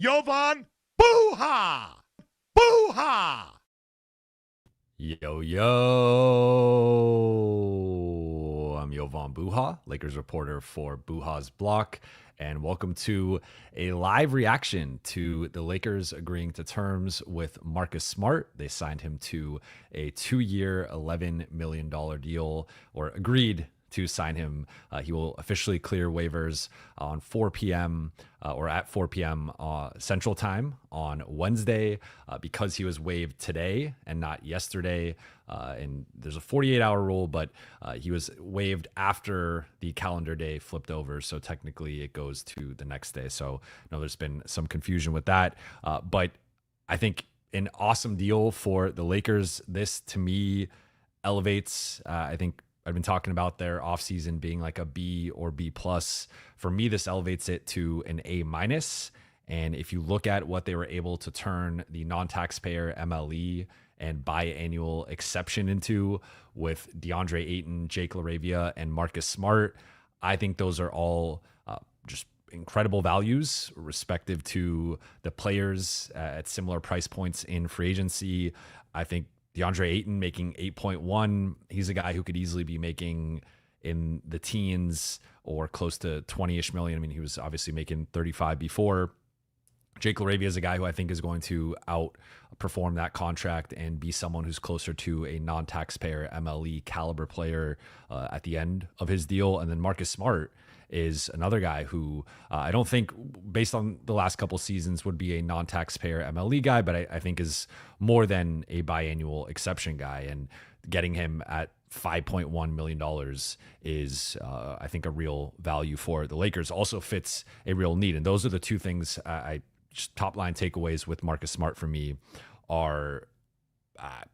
Jovan Buha! Buha! Yo, yo. I'm Jovan Buha, Lakers reporter for Buha's Block, and welcome to a live reaction to the Lakers agreeing to terms with Marcus Smart. They signed him to a 2-year, $11 million deal, or agreed to sign him. He will officially clear waivers on 4 p.m. Or at 4 p.m. Central Time on Wednesday because he was waived today and not yesterday. And there's a 48-hour rule, but he was waived after the calendar day flipped over. So technically it goes to the next day. So no, there's been some confusion with that. But I think an awesome deal for the Lakers. This to me elevates, I think, I've been talking about their offseason being like a B or B plus. For me, this elevates it to an A minus. And if you look at what they were able to turn the non-taxpayer MLE and biannual exception into with DeAndre Ayton, Jake LaRavia, and Marcus Smart, I think those are all just incredible values respective to the players at similar price points in free agency. I think DeAndre Ayton making 8.1. He's a guy who could easily be making in the teens or close to 20-ish million. I mean, he was obviously making 35 before. Jake LaRavia is a guy who I think is going to outperform that contract and be someone who's closer to a non-taxpayer MLE caliber player at the end of his deal. And then Marcus Smart is another guy who I don't think, based on the last couple seasons, would be a non-taxpayer MLE guy, but I think is more than a biannual exception guy. And getting him at $5.1 million is, I think, a real value for the Lakers. Also fits a real need. And those are the two things just top line takeaways with Marcus Smart for me are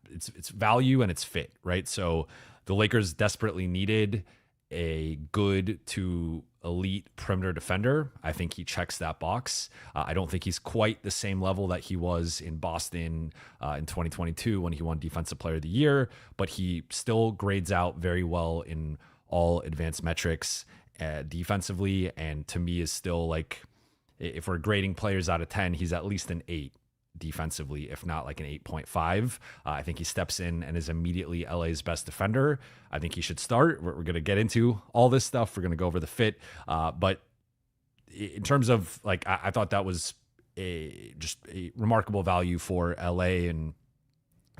it's value and it's fit, right? So the Lakers desperately needed a good to elite perimeter defender. I think he checks that box. I don't think he's quite the same level that he was in Boston in 2022 when he won Defensive Player of the Year, but he still grades out very well in all advanced metrics defensively. And to me is still like, if we're grading players out of 10, he's at least an 8 defensively, if not like an 8.5. I think he steps in and is immediately LA's best defender. I think he should start. We're going to get into all this stuff. We're going to go over the fit. But in terms of like, I thought that was just a remarkable value for LA, and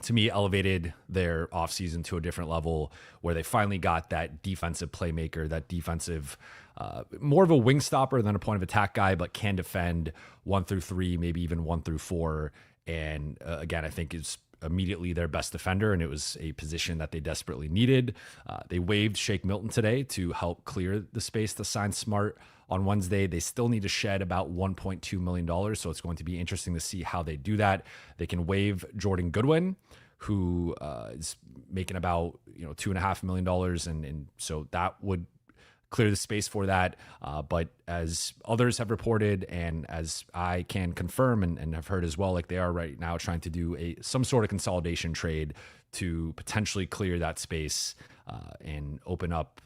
to me elevated their offseason to a different level where they finally got that defensive playmaker, that defensive, more of a wing stopper than a point of attack guy, but can defend 1 through 3, maybe even 1 through 4. And again, I think is immediately their best defender, and it was a position that they desperately needed. They waived Shake Milton today to help clear the space to sign Smart on Wednesday. They still need to shed about $1.2 million, so it's going to be interesting to see how they do that. They can waive Jordan Goodwin, who is making about $2.5 million, and so that would clear the space for that. But as others have reported, and as I can confirm and have heard as well, like they are right now trying to do some sort of consolidation trade to potentially clear that space and open up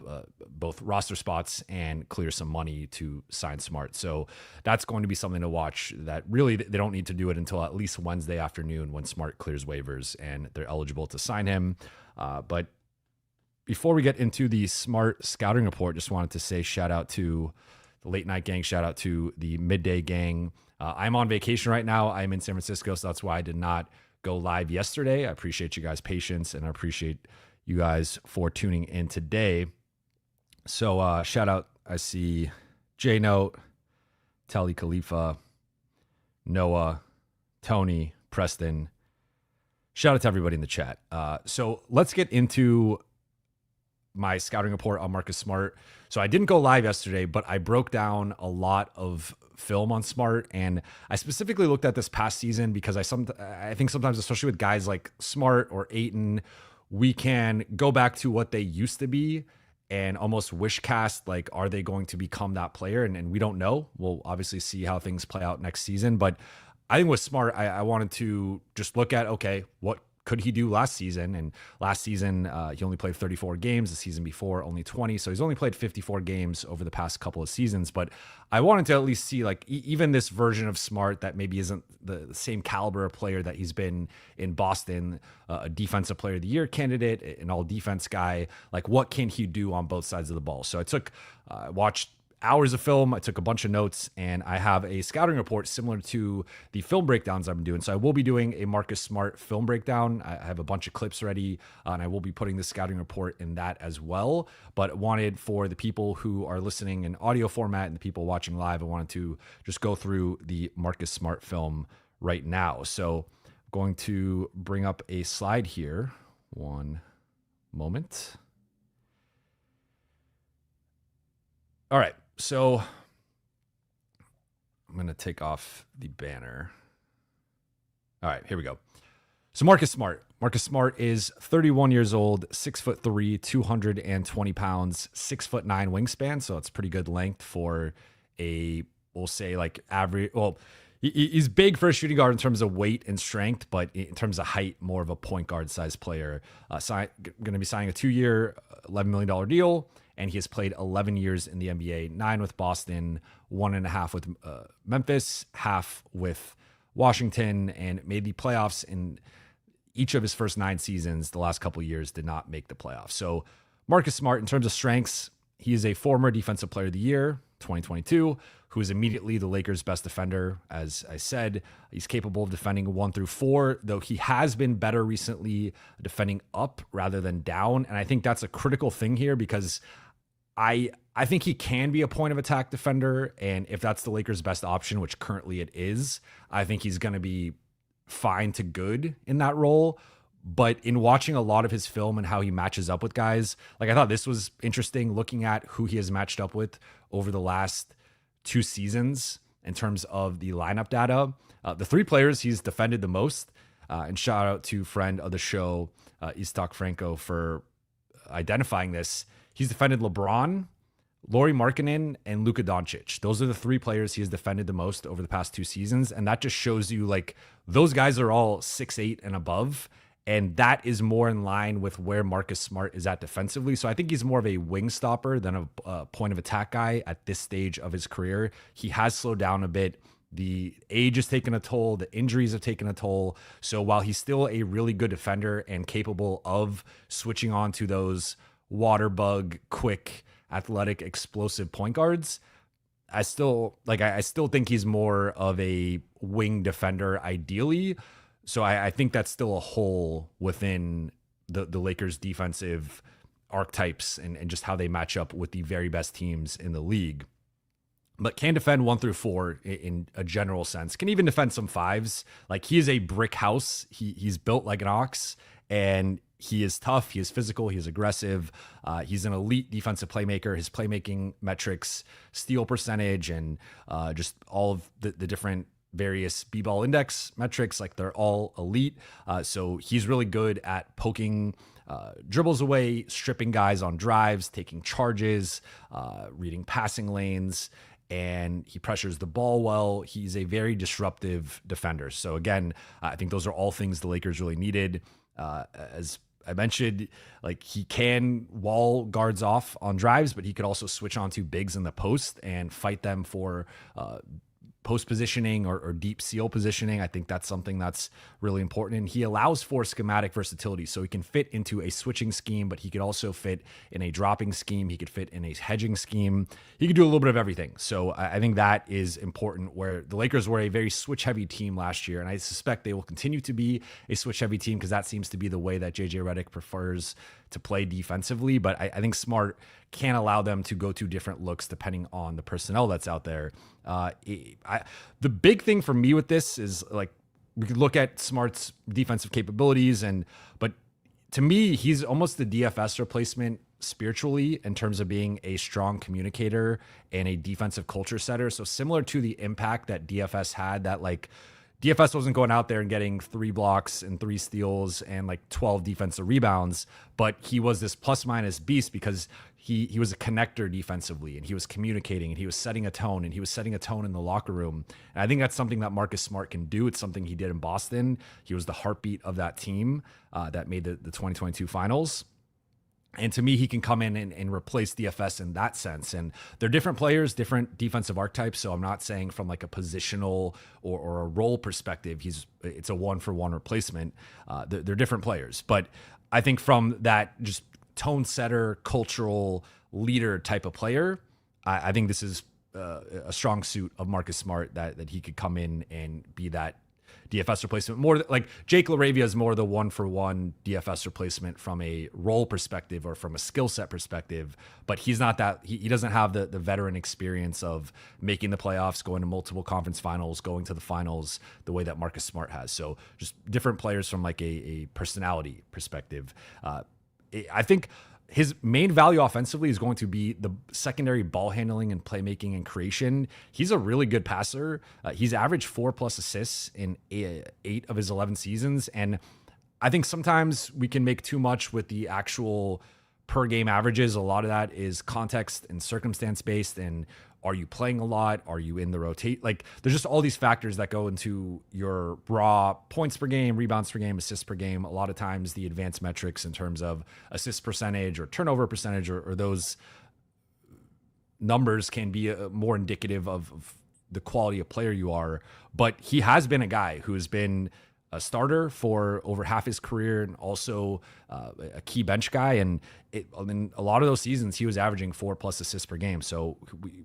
both roster spots and clear some money to sign Smart. So that's going to be something to watch. That really, they don't need to do it until at least Wednesday afternoon when Smart clears waivers and they're eligible to sign him. But before we get into the Smart scouting report, just wanted to say shout out to the late night gang, shout out to the midday gang. I'm on vacation right now. I'm in San Francisco, so that's why I did not go live yesterday. I appreciate you guys' patience, and I appreciate you guys for tuning in today. So shout out, I see J Note, Telly Khalifa, Noah, Tony, Preston. Shout out to everybody in the chat. So let's get into my scouting report on Marcus Smart. So I didn't go live yesterday, but I broke down a lot of film on Smart, and I specifically looked at this past season because I think sometimes, especially with guys like Smart or Ayton, we can go back to what they used to be and almost wish cast, like, are they going to become that player? And we don't know. We'll obviously see how things play out next season. But I think with Smart, I wanted to just look at, okay, what could he do last season? And last season, he only played 34 games. The season before, only 20. So he's only played 54 games over the past couple of seasons. But I wanted to at least see like even this version of Smart that maybe isn't the same caliber of player that he's been in Boston, a defensive player of the year candidate, an all defense guy. Like what can he do on both sides of the ball? So I watched hours of film. I took a bunch of notes, and I have a scouting report similar to the film breakdowns I've been doing. So I will be doing a Marcus Smart film breakdown. I have a bunch of clips ready, and I will be putting the scouting report in that as well. But wanted for the people who are listening in audio format and the people watching live, I wanted to just go through the Marcus Smart film right now. So I'm going to bring up a slide here. One moment. All right. So I'm going to take off the banner. All right, here we go. So Marcus Smart. Marcus Smart is 31 years old, 6'3", 220 pounds, 6'9" wingspan. So it's pretty good length for we'll say like average. Well, he's big for a shooting guard in terms of weight and strength, but in terms of height, more of a point guard size player. Going to be signing a 2-year, $11 million deal. And he has played 11 years in the NBA, 9 with Boston, 1.5 with Memphis, half with Washington, and made the playoffs in each of his first 9 seasons. The last couple of years did not make the playoffs. So Marcus Smart, in terms of strengths, he is a former Defensive Player of the Year, 2022, who is immediately the Lakers' best defender. As I said, he's capable of defending 1 through 4, though he has been better recently defending up rather than down. And I think that's a critical thing here because I think he can be a point of attack defender, and if that's the Lakers' best option, which currently it is, I think he's going to be fine to good in that role. But in watching a lot of his film and how he matches up with guys, like I thought this was interesting looking at who he has matched up with over the last 2 seasons in terms of the lineup data. The 3 players he's defended the most, and shout out to friend of the show, Istok Franco, for identifying this. He's defended LeBron, Lauri Markkanen, and Luka Doncic. Those are the 3 players he has defended the most over the past 2 seasons. And that just shows you like those guys are all 6'8" and above. And that is more in line with where Marcus Smart is at defensively. So I think he's more of a wing stopper than a point of attack guy at this stage of his career. He has slowed down a bit. The age has taken a toll. The injuries have taken a toll. So while he's still a really good defender and capable of switching on to those water bug, quick, athletic, explosive point guards, I still think he's more of a wing defender ideally. So I think that's still a hole within the Lakers defensive archetypes and just how they match up with the very best teams in the league. But can defend 1 through 4 in a general sense. Can even defend some 5s. Like he is a brick house. He's built like an ox, and he is tough. He is physical. He is aggressive. He's an elite defensive playmaker. His playmaking metrics, steal percentage, and just all of the different various B-ball index metrics, like they're all elite. So he's really good at poking dribbles away, stripping guys on drives, taking charges, reading passing lanes, and he pressures the ball well. He's a very disruptive defender. So again, I think those are all things the Lakers really needed. As I mentioned, like he can wall guards off on drives, but he could also switch on to bigs in the post and fight them for post positioning or deep seal positioning. I think that's something that's really important. And he allows for schematic versatility. So he can fit into a switching scheme, but he could also fit in a dropping scheme. He could fit in a hedging scheme. He could do a little bit of everything. So I think that is important, where the Lakers were a very switch heavy team last year. And I suspect they will continue to be a switch heavy team because that seems to be the way that JJ Redick prefers to play defensively. But I think Smart can allow them to go to different looks depending on the personnel that's out there. The big thing for me with this is, like, we could look at Smart's defensive capabilities, but to me, he's almost the DFS replacement spiritually in terms of being a strong communicator and a defensive culture setter. So similar to the impact that DFS had, that like DFS wasn't going out there and getting 3 blocks and 3 steals and like 12 defensive rebounds, but he was this plus minus beast because he was a connector defensively, and he was communicating, and he was setting a tone, and he was setting a tone in the locker room. And I think that's something that Marcus Smart can do. It's something he did in Boston. He was the heartbeat of that team that made the 2022 finals. And to me, he can come in and replace DFS in that sense. And they're different players, different defensive archetypes. So I'm not saying from like a positional or a role perspective, it's a 1-for-1 replacement. They're different players. But I think from that just tone setter, cultural leader type of player, I think this is a strong suit of Marcus Smart that he could come in and be that DFS replacement. More like Jake LaRavia is more the 1-for-1 DFS replacement from a role perspective or from a skill set perspective, but he's not that. He doesn't have the veteran experience of making the playoffs, going to multiple conference finals, going to the finals the way that Marcus Smart has. So just different players from like a personality perspective. I think his main value offensively is going to be the secondary ball handling and playmaking and creation. He's a really good passer. He's averaged 4+ assists in 8 of his 11 seasons. And I think sometimes we can make too much with the actual per game averages. A lot of that is context and circumstance based. And are you playing a lot? Are you in the rotate? Like there's just all these factors that go into your raw points per game, rebounds per game, assists per game. A lot of times the advanced metrics in terms of assist percentage or turnover percentage or those numbers can be more indicative of the quality of player you are. But he has been a guy who has been a starter for over half his career and also a key bench guy. And in a lot of those seasons, he was averaging 4+ assists per game. So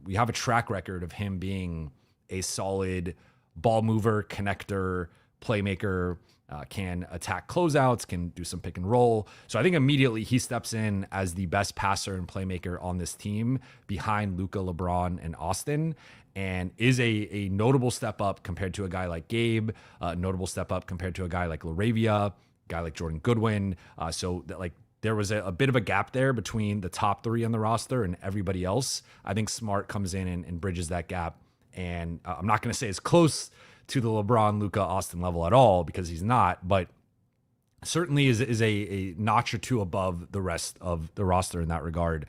we have a track record of him being a solid ball mover, connector, playmaker, can attack closeouts, can do some pick and roll. So I think immediately he steps in as the best passer and playmaker on this team behind Luka, LeBron, and Austin, and is a notable step up compared to a guy like Gabe, notable step up compared to a guy like LaRavia, a guy like Jordan Goodwin. So that, like, there was a bit of a gap there between the top 3 on the roster and everybody else. I think Smart comes in and bridges that gap. And I'm not going to say it's close to the LeBron, Luka, Austin level at all, because he's not, but certainly is a notch or two above the rest of the roster in that regard.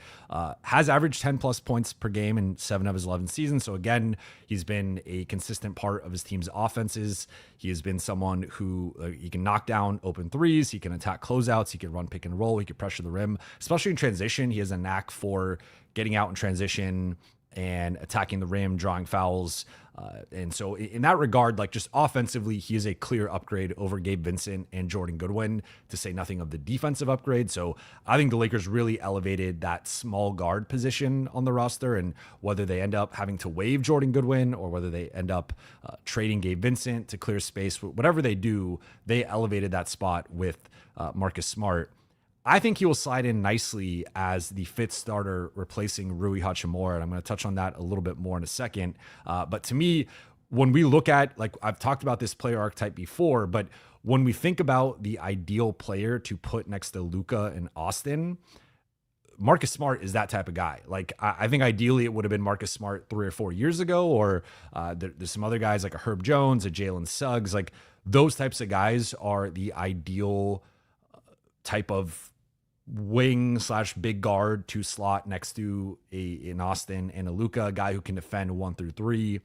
Has averaged 10+ points per game in 7 of his 11 seasons. So again, he's been a consistent part of his team's offenses. He has been someone who he can knock down open threes. He can attack closeouts. He can run pick and roll. He can pressure the rim, especially in transition. He has a knack for getting out in transition and attacking the rim, drawing fouls. And so in that regard, like just offensively, he is a clear upgrade over Gabe Vincent and Jordan Goodwin, to say nothing of the defensive upgrade. So I think the Lakers really elevated that small guard position on the roster, and whether they end up having to waive Jordan Goodwin or whether they end up trading Gabe Vincent to clear space, whatever they do, they elevated that spot with Marcus Smart. I think he will slide in nicely as the 5th starter replacing Rui Hachimura, and I'm going to touch on that a little bit more in a second. But to me, when we look at, like, I've talked about this player archetype before, but when we think about the ideal player to put next to Luka and Austin, Marcus Smart is that type of guy. Like, I think ideally it would have been Marcus Smart 3 or 4 years ago, or there's some other guys like a Herb Jones, a Jalen Suggs. Like, those types of guys are the ideal type of wing / big guard to slot next to an Austin and a Luka, a guy who can defend 1 through 3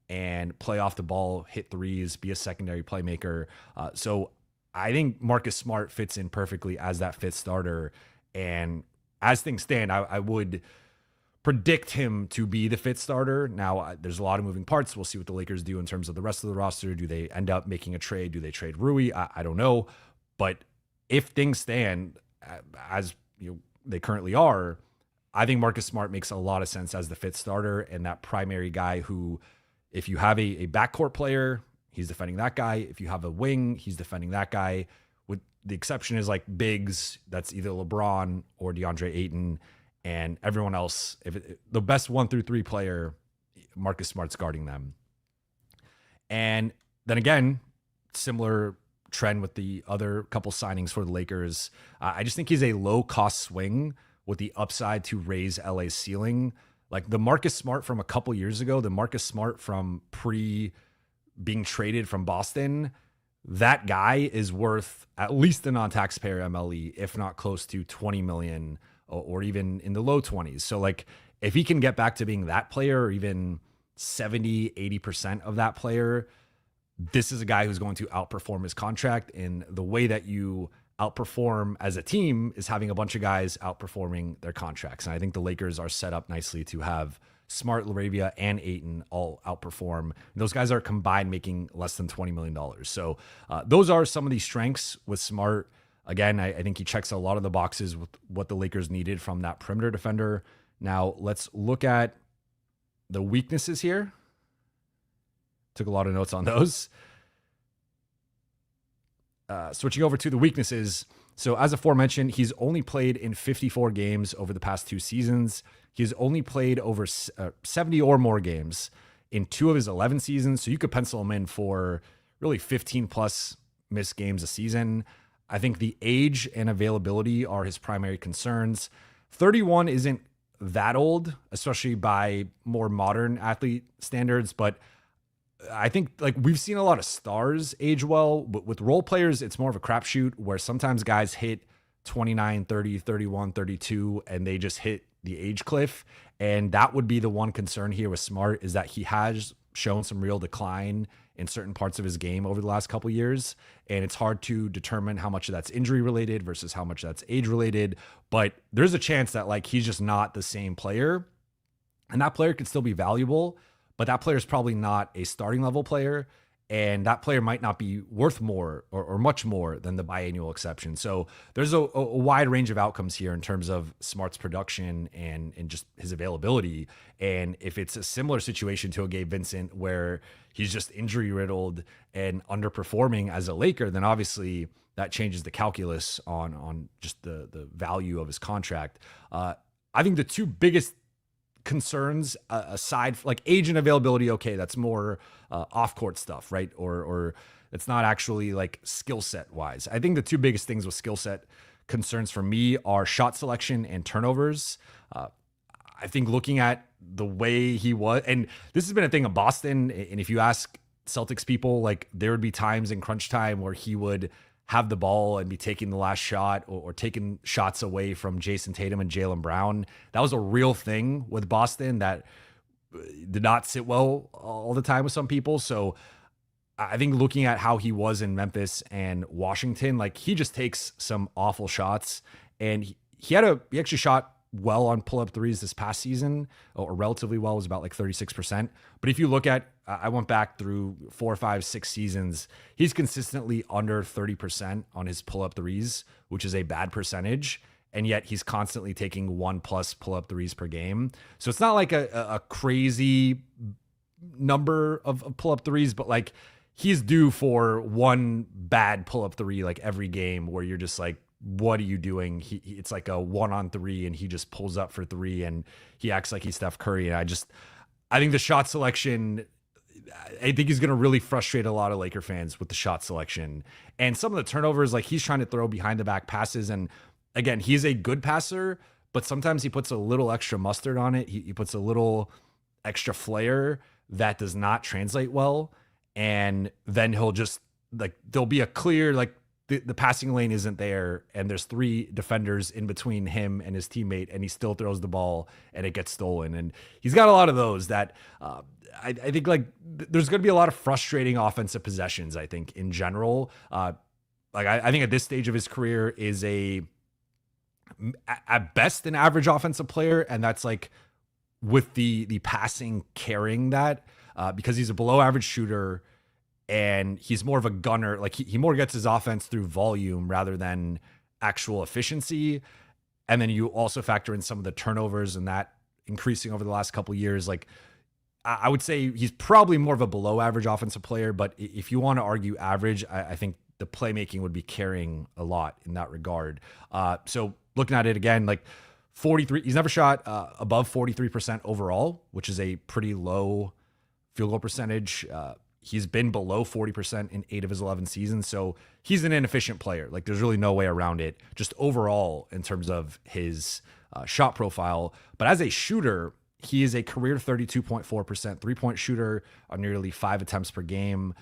and play off the ball, hit threes, be a secondary playmaker. So I think Marcus Smart fits in perfectly as that 5th starter. And as things stand, I would predict him to be the 5th starter. Now, there's a lot of moving parts. We'll see what the Lakers do in terms of the rest of the roster. Do they end up making a trade? Do they trade Rui? I don't know. But if things stand as they currently are, I think Marcus Smart makes a lot of sense as the 5th starter and that primary guy who, if you have a backcourt player, he's defending that guy. If you have a wing, he's defending that guy. With the exception is like bigs, that's either LeBron or DeAndre Ayton, and everyone else. The best 1 through 3 player, Marcus Smart's guarding them. And then again, similar trend with the other couple signings for the Lakers. I just think he's a low cost swing with the upside to raise LA's ceiling. Like the Marcus Smart from a couple years ago, the Marcus Smart from pre being traded from Boston, that guy is worth at least a non-taxpayer MLE, if not close to $20 million or even in the low 20s. So like if he can get back to being that player, or even 70-80% of that player, this is a guy who's going to outperform his contract. And the way that you outperform as a team is having a bunch of guys outperforming their contracts. And I think the Lakers are set up nicely to have Smart, LaRavia, and Ayton all outperform. Those guys are combined making less than $20 million. So those are some of the strengths with Smart. Again, I think he checks a lot of the boxes with what the Lakers needed from that perimeter defender. Now let's look at the weaknesses here. Took a lot of notes on those. Switching over to the weaknesses. So as aforementioned, he's only played in 54 games over the past 2 seasons. He's only played over 70 or more games in 2 of his 11 seasons. So you could pencil him in for really 15 plus missed games a season. I think the age and availability are his primary concerns. 31 isn't that old, especially by more modern athlete standards, but I think like we've seen a lot of stars age well, but with role players, it's more of a crapshoot where sometimes guys hit 29, 30, 31, 32, and they just hit the age cliff. And that would be the one concern here with Smart, is that he has shown some real decline in certain parts of his game over the last couple of years. And it's hard to determine how much of that's injury related versus how much that's age related. But there's a chance that like he's just not the same player, and that player could still be valuable, but that player is probably not a starting level player, and that player might not be worth more or much more than the biannual exception. So there's a wide range of outcomes here in terms of Smart's production and just his availability. And if it's a similar situation to a Gabe Vincent where he's just injury riddled and underperforming as a Laker, then obviously that changes the calculus on just the value of his contract. I think the 2 biggest concerns aside like age and availability, okay, that's more off-court stuff, right? Or it's not actually like skill set wise. I think the 2 biggest things with skill set concerns for me are shot selection and turnovers. I think looking at the way he was, and this has been a thing of Boston, and if you ask Celtics people, like there would be times in crunch time where he would have the ball and be taking the last shot or taking shots away from Jason Tatum and Jaylen Brown. That was a real thing with Boston that did not sit well all the time with some people. So I think looking at how he was in Memphis and Washington, like he just takes some awful shots, and he actually shot well on pull-up threes this past season, or relatively well. It was about like 36%. But if you look at, I went back through 4, 5, 6 seasons, he's consistently under 30% on his pull-up threes, which is a bad percentage. And yet he's constantly taking 1+ pull-up threes per game. So it's not like a crazy number of pull-up threes, but like he's due for one bad pull-up three like every game where you're just like, what are you doing? It's like a 1-on-3 and he just pulls up for 3 and he acts like he's Steph Curry. And I think the shot selection, I think he's going to really frustrate a lot of Laker fans with the shot selection and some of the turnovers. Like he's trying to throw behind the back passes. And again, he's a good passer, but sometimes he puts a little extra mustard on it. He puts a little extra flair that does not translate well. And then he'll just like, there'll be a clear, like, the passing lane isn't there, and there's 3 defenders in between him and his teammate, and he still throws the ball and it gets stolen. And he's got a lot of those that I think like there's going to be a lot of frustrating offensive possessions, I think, in general. I think at this stage of his career is at best an average offensive player, and that's like with the passing carrying that because he's a below average shooter. And he's more of a gunner. Like he more gets his offense through volume rather than actual efficiency. And then you also factor in some of the turnovers and that increasing over the last couple of years. Like I would say he's probably more of a below average offensive player, but if you want to argue average, I think the playmaking would be carrying a lot in that regard. So looking at it again, like 43, he's never shot above 43% overall, which is a pretty low field goal percentage. He's been below 40% in 8 of his 11 seasons. So he's an inefficient player. Like there's really no way around it, just overall in terms of his shot profile. But as a shooter, he is a career 32.4% 3-point shooter on nearly 5 attempts per game.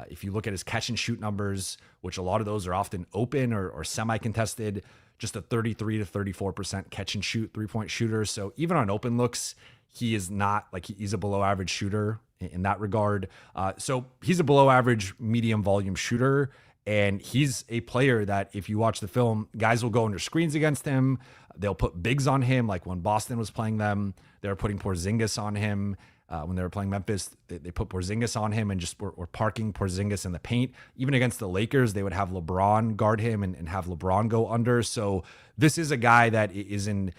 If you look at his catch and shoot numbers, which a lot of those are often open or semi-contested, just a 33 to 34% catch and shoot 3-point shooter. So even on open looks, he is not like he's a below average shooter in that regard. So he's a below average medium volume shooter. And he's a player that if you watch the film, guys will go under screens against him. They'll put bigs on him. Like when Boston was playing them, they were putting Porzingis on him. When they were playing Memphis, they put Porzingis on him and just were parking Porzingis in the paint. Even against the Lakers, they would have LeBron guard him and have LeBron go under. So this is a guy that is an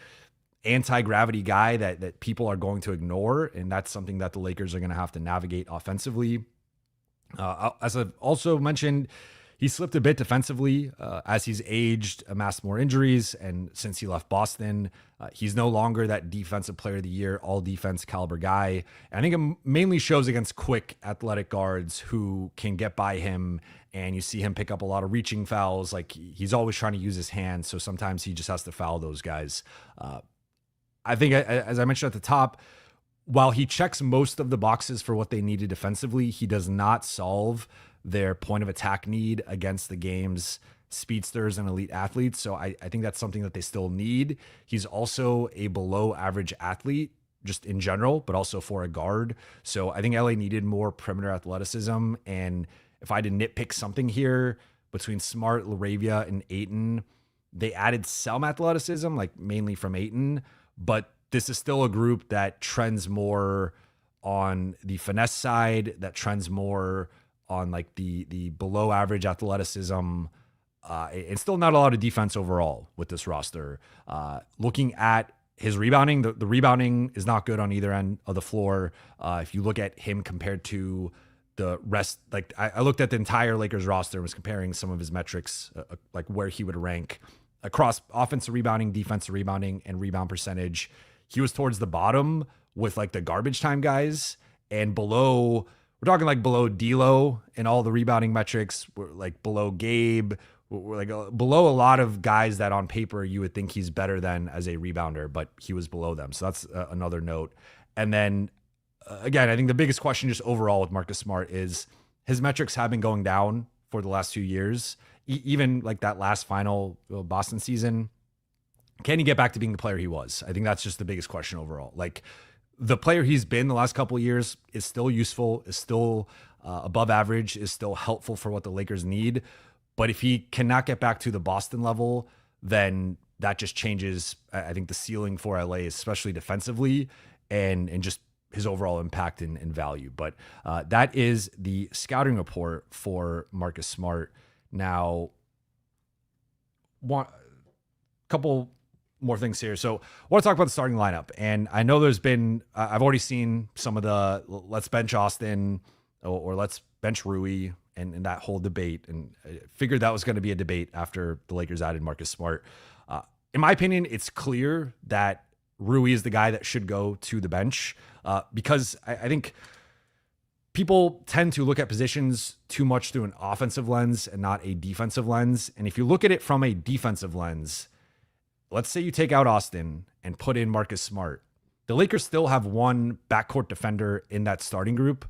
anti-gravity guy that people are going to ignore. And that's something that the Lakers are going to have to navigate offensively. As I've also mentioned, he slipped a bit defensively as he's aged, amassed more injuries, and since he left Boston, he's no longer that defensive player of the year, all defense caliber guy. And I think it mainly shows against quick athletic guards who can get by him, and you see him pick up a lot of reaching fouls. Like he's always trying to use his hands, so sometimes he just has to foul those guys. I think, as I mentioned at the top, while he checks most of the boxes for what they needed defensively, he does not solve their point of attack need against the game's speedsters and elite athletes. So I think that's something that they still need. He's also a below average athlete just in general, but also for a guard. So I think LA needed more perimeter athleticism. And if I had to nitpick something here between Smart, LaRavia, and Ayton, they added some athleticism, like mainly from Ayton, but this is still a group that trends more on the finesse side, that trends more on like the below average athleticism. It's still not a lot of defense overall with this roster. Looking at his rebounding, the rebounding is not good on either end of the floor. If you look at him compared to the rest, like I looked at the entire Lakers roster and was comparing some of his metrics, like where he would rank across offensive rebounding, defensive rebounding, and rebound percentage. He was towards the bottom with like the garbage time guys, and below, we're talking like below D'Lo and all the rebounding metrics. We're like below Gabe. We're like below a lot of guys that on paper you would think he's better than as a rebounder, but he was below them. So that's another note. And then again, I think the biggest question just overall with Marcus Smart is his metrics have been going down for the last 2 years. Even like that last final Boston season, can he get back to being the player he was? I think that's just the biggest question overall. Like the player he's been the last couple of years is still useful, is still above average, is still helpful for what the Lakers need. But if he cannot get back to the Boston level, then that just changes, I think, the ceiling for LA, especially defensively, and just his overall impact and value. But that is the scouting report for Marcus Smart. Now, one couple more things here. So I want to talk about the starting lineup. And I know there's been, I've already seen some of the let's bench Austin or let's bench Rui and that whole debate. And I figured that was going to be a debate after the Lakers added Marcus Smart. In my opinion, it's clear that Rui is the guy that should go to the bench because I think people tend to look at positions too much through an offensive lens and not a defensive lens. And if you look at it from a defensive lens, let's say you take out Austin and put in Marcus Smart. The Lakers still have one backcourt defender in that starting group.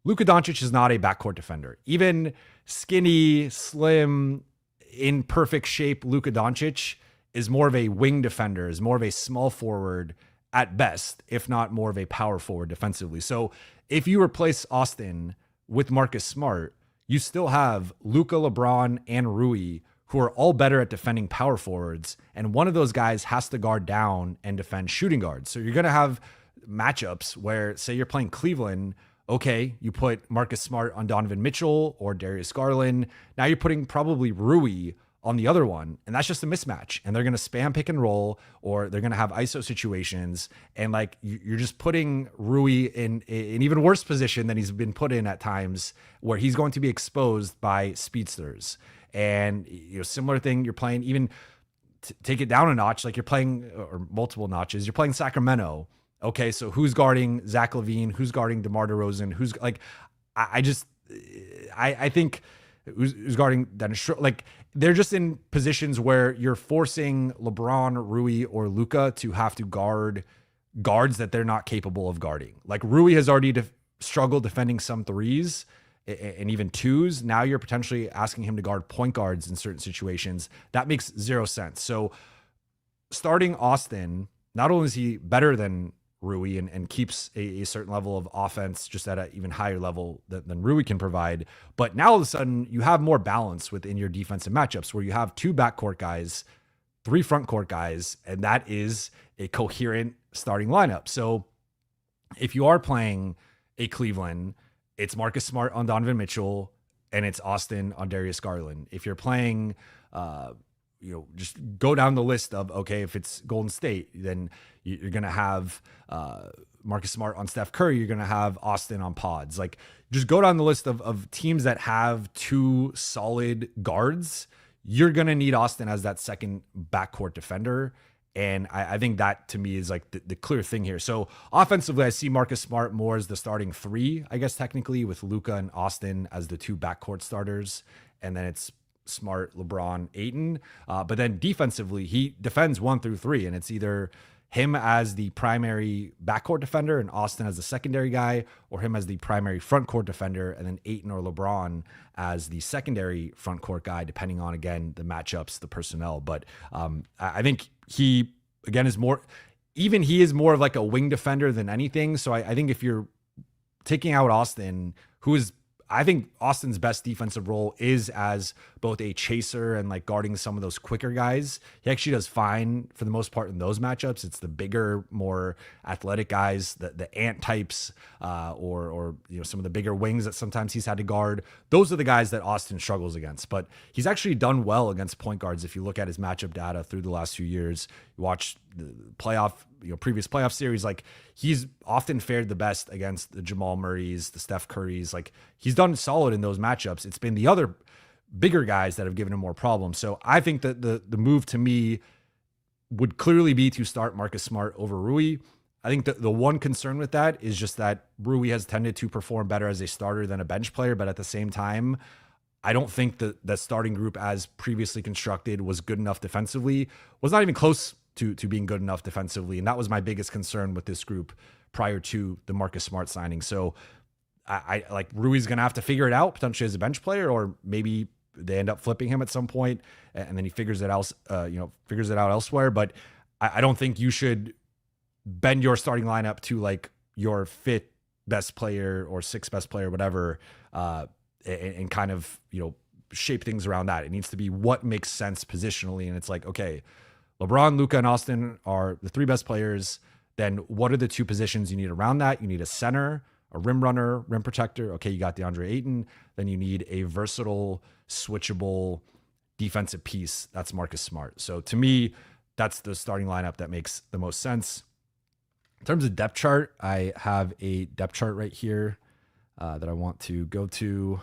Luka Doncic is not a backcourt defender. Even skinny, slim, in perfect shape Luka Doncic is more of a wing defender, is more of a small forward at best, if not more of a power forward defensively. So if you replace Austin with Marcus Smart, you still have Luka, LeBron, and Rui, who are all better at defending power forwards. And one of those guys has to guard down and defend shooting guards. So you're going to have matchups where, say you're playing Cleveland, okay, you put Marcus Smart on Donovan Mitchell or Darius Garland. Now you're putting probably Rui on the other one, and that's just a mismatch. And they're going to spam pick and roll, or they're going to have ISO situations. And like, you're just putting Rui in an even worse position than he's been put in at times, where he's going to be exposed by speedsters. And similar thing, you're playing even take it down a notch, like you're playing, or multiple notches, you're playing Sacramento. Okay, so who's guarding Zach LaVine? Who's guarding DeMar DeRozan? Who's like, I think who's guarding Dennis? Like, they're just in positions where you're forcing LeBron, Rui, or Luka to have to guard guards that they're not capable of guarding. Like Rui has already struggled defending some threes, and even twos, now you're potentially asking him to guard point guards in certain situations. That makes zero sense. So starting Austin, not only is he better than Rui and keeps a certain level of offense just at an even higher level than Rui can provide, but now all of a sudden you have more balance within your defensive matchups where you have 2 backcourt guys, 3 front court guys, and that is a coherent starting lineup. So if you are playing a Cleveland, it's Marcus Smart on Donovan Mitchell and it's Austin on Darius Garland. If you're playing, just go down the list of, okay, if it's Golden State, then you're going to have Marcus Smart on Steph Curry. You're going to have Austin on Pods. Like, just go down the list of teams that have 2 solid guards. You're going to need Austin as that second backcourt defender. And I think that to me is like the clear thing here. So offensively, I see Marcus Smart more as the starting 3, I guess, technically, with Luka and Austin as the 2 backcourt starters. And then it's Smart, LeBron, Ayton. But then defensively, he defends 1 through 3. And it's either him as the primary backcourt defender and Austin as the secondary guy, or him as the primary front court defender, and then Ayton or LeBron as the secondary front court guy, depending on, again, the matchups, the personnel. But I think he, again, is more, even he is more of like a wing defender than anything. So I think if you're taking out Austin, who is, I think Austin's best defensive role is as both a chaser and like guarding some of those quicker guys. He actually does fine for the most part in those matchups. It's the bigger, more athletic guys, the ant types, or some of the bigger wings that sometimes he's had to guard. Those are the guys that Austin struggles against. But he's actually done well against point guards. If you look at his matchup data through the last few years, you watch the playoff, previous playoff series, like he's often fared the best against the Jamal Murrays, the Steph Currys. Like he's done solid in those matchups. It's been the other bigger guys that have given him more problems. So I think that the move to me would clearly be to start Marcus Smart over Rui. I think that the one concern with that is just that Rui has tended to perform better as a starter than a bench player. But at the same time, I don't think that the starting group as previously constructed was good enough defensively, was not even close to being good enough defensively. And that was my biggest concern with this group prior to the Marcus Smart signing. So I like Rui's going to have to figure it out potentially as a bench player, or maybe they end up flipping him at some point and then he figures it out, figures it out elsewhere. But I don't think you should bend your starting lineup to like your 5th best player or 6th best player, whatever, and kind of, shape things around that. It needs to be what makes sense positionally. And it's like, okay, LeBron, Luka, and Austin are the 3 best players. Then what are the 2 positions you need around that? You need a center, a rim runner, rim protector. Okay, you got DeAndre Ayton. Then you need a versatile, switchable defensive piece. That's Marcus Smart. So to me, that's the starting lineup that makes the most sense. In terms of depth chart, I have a depth chart right here that I want to go to.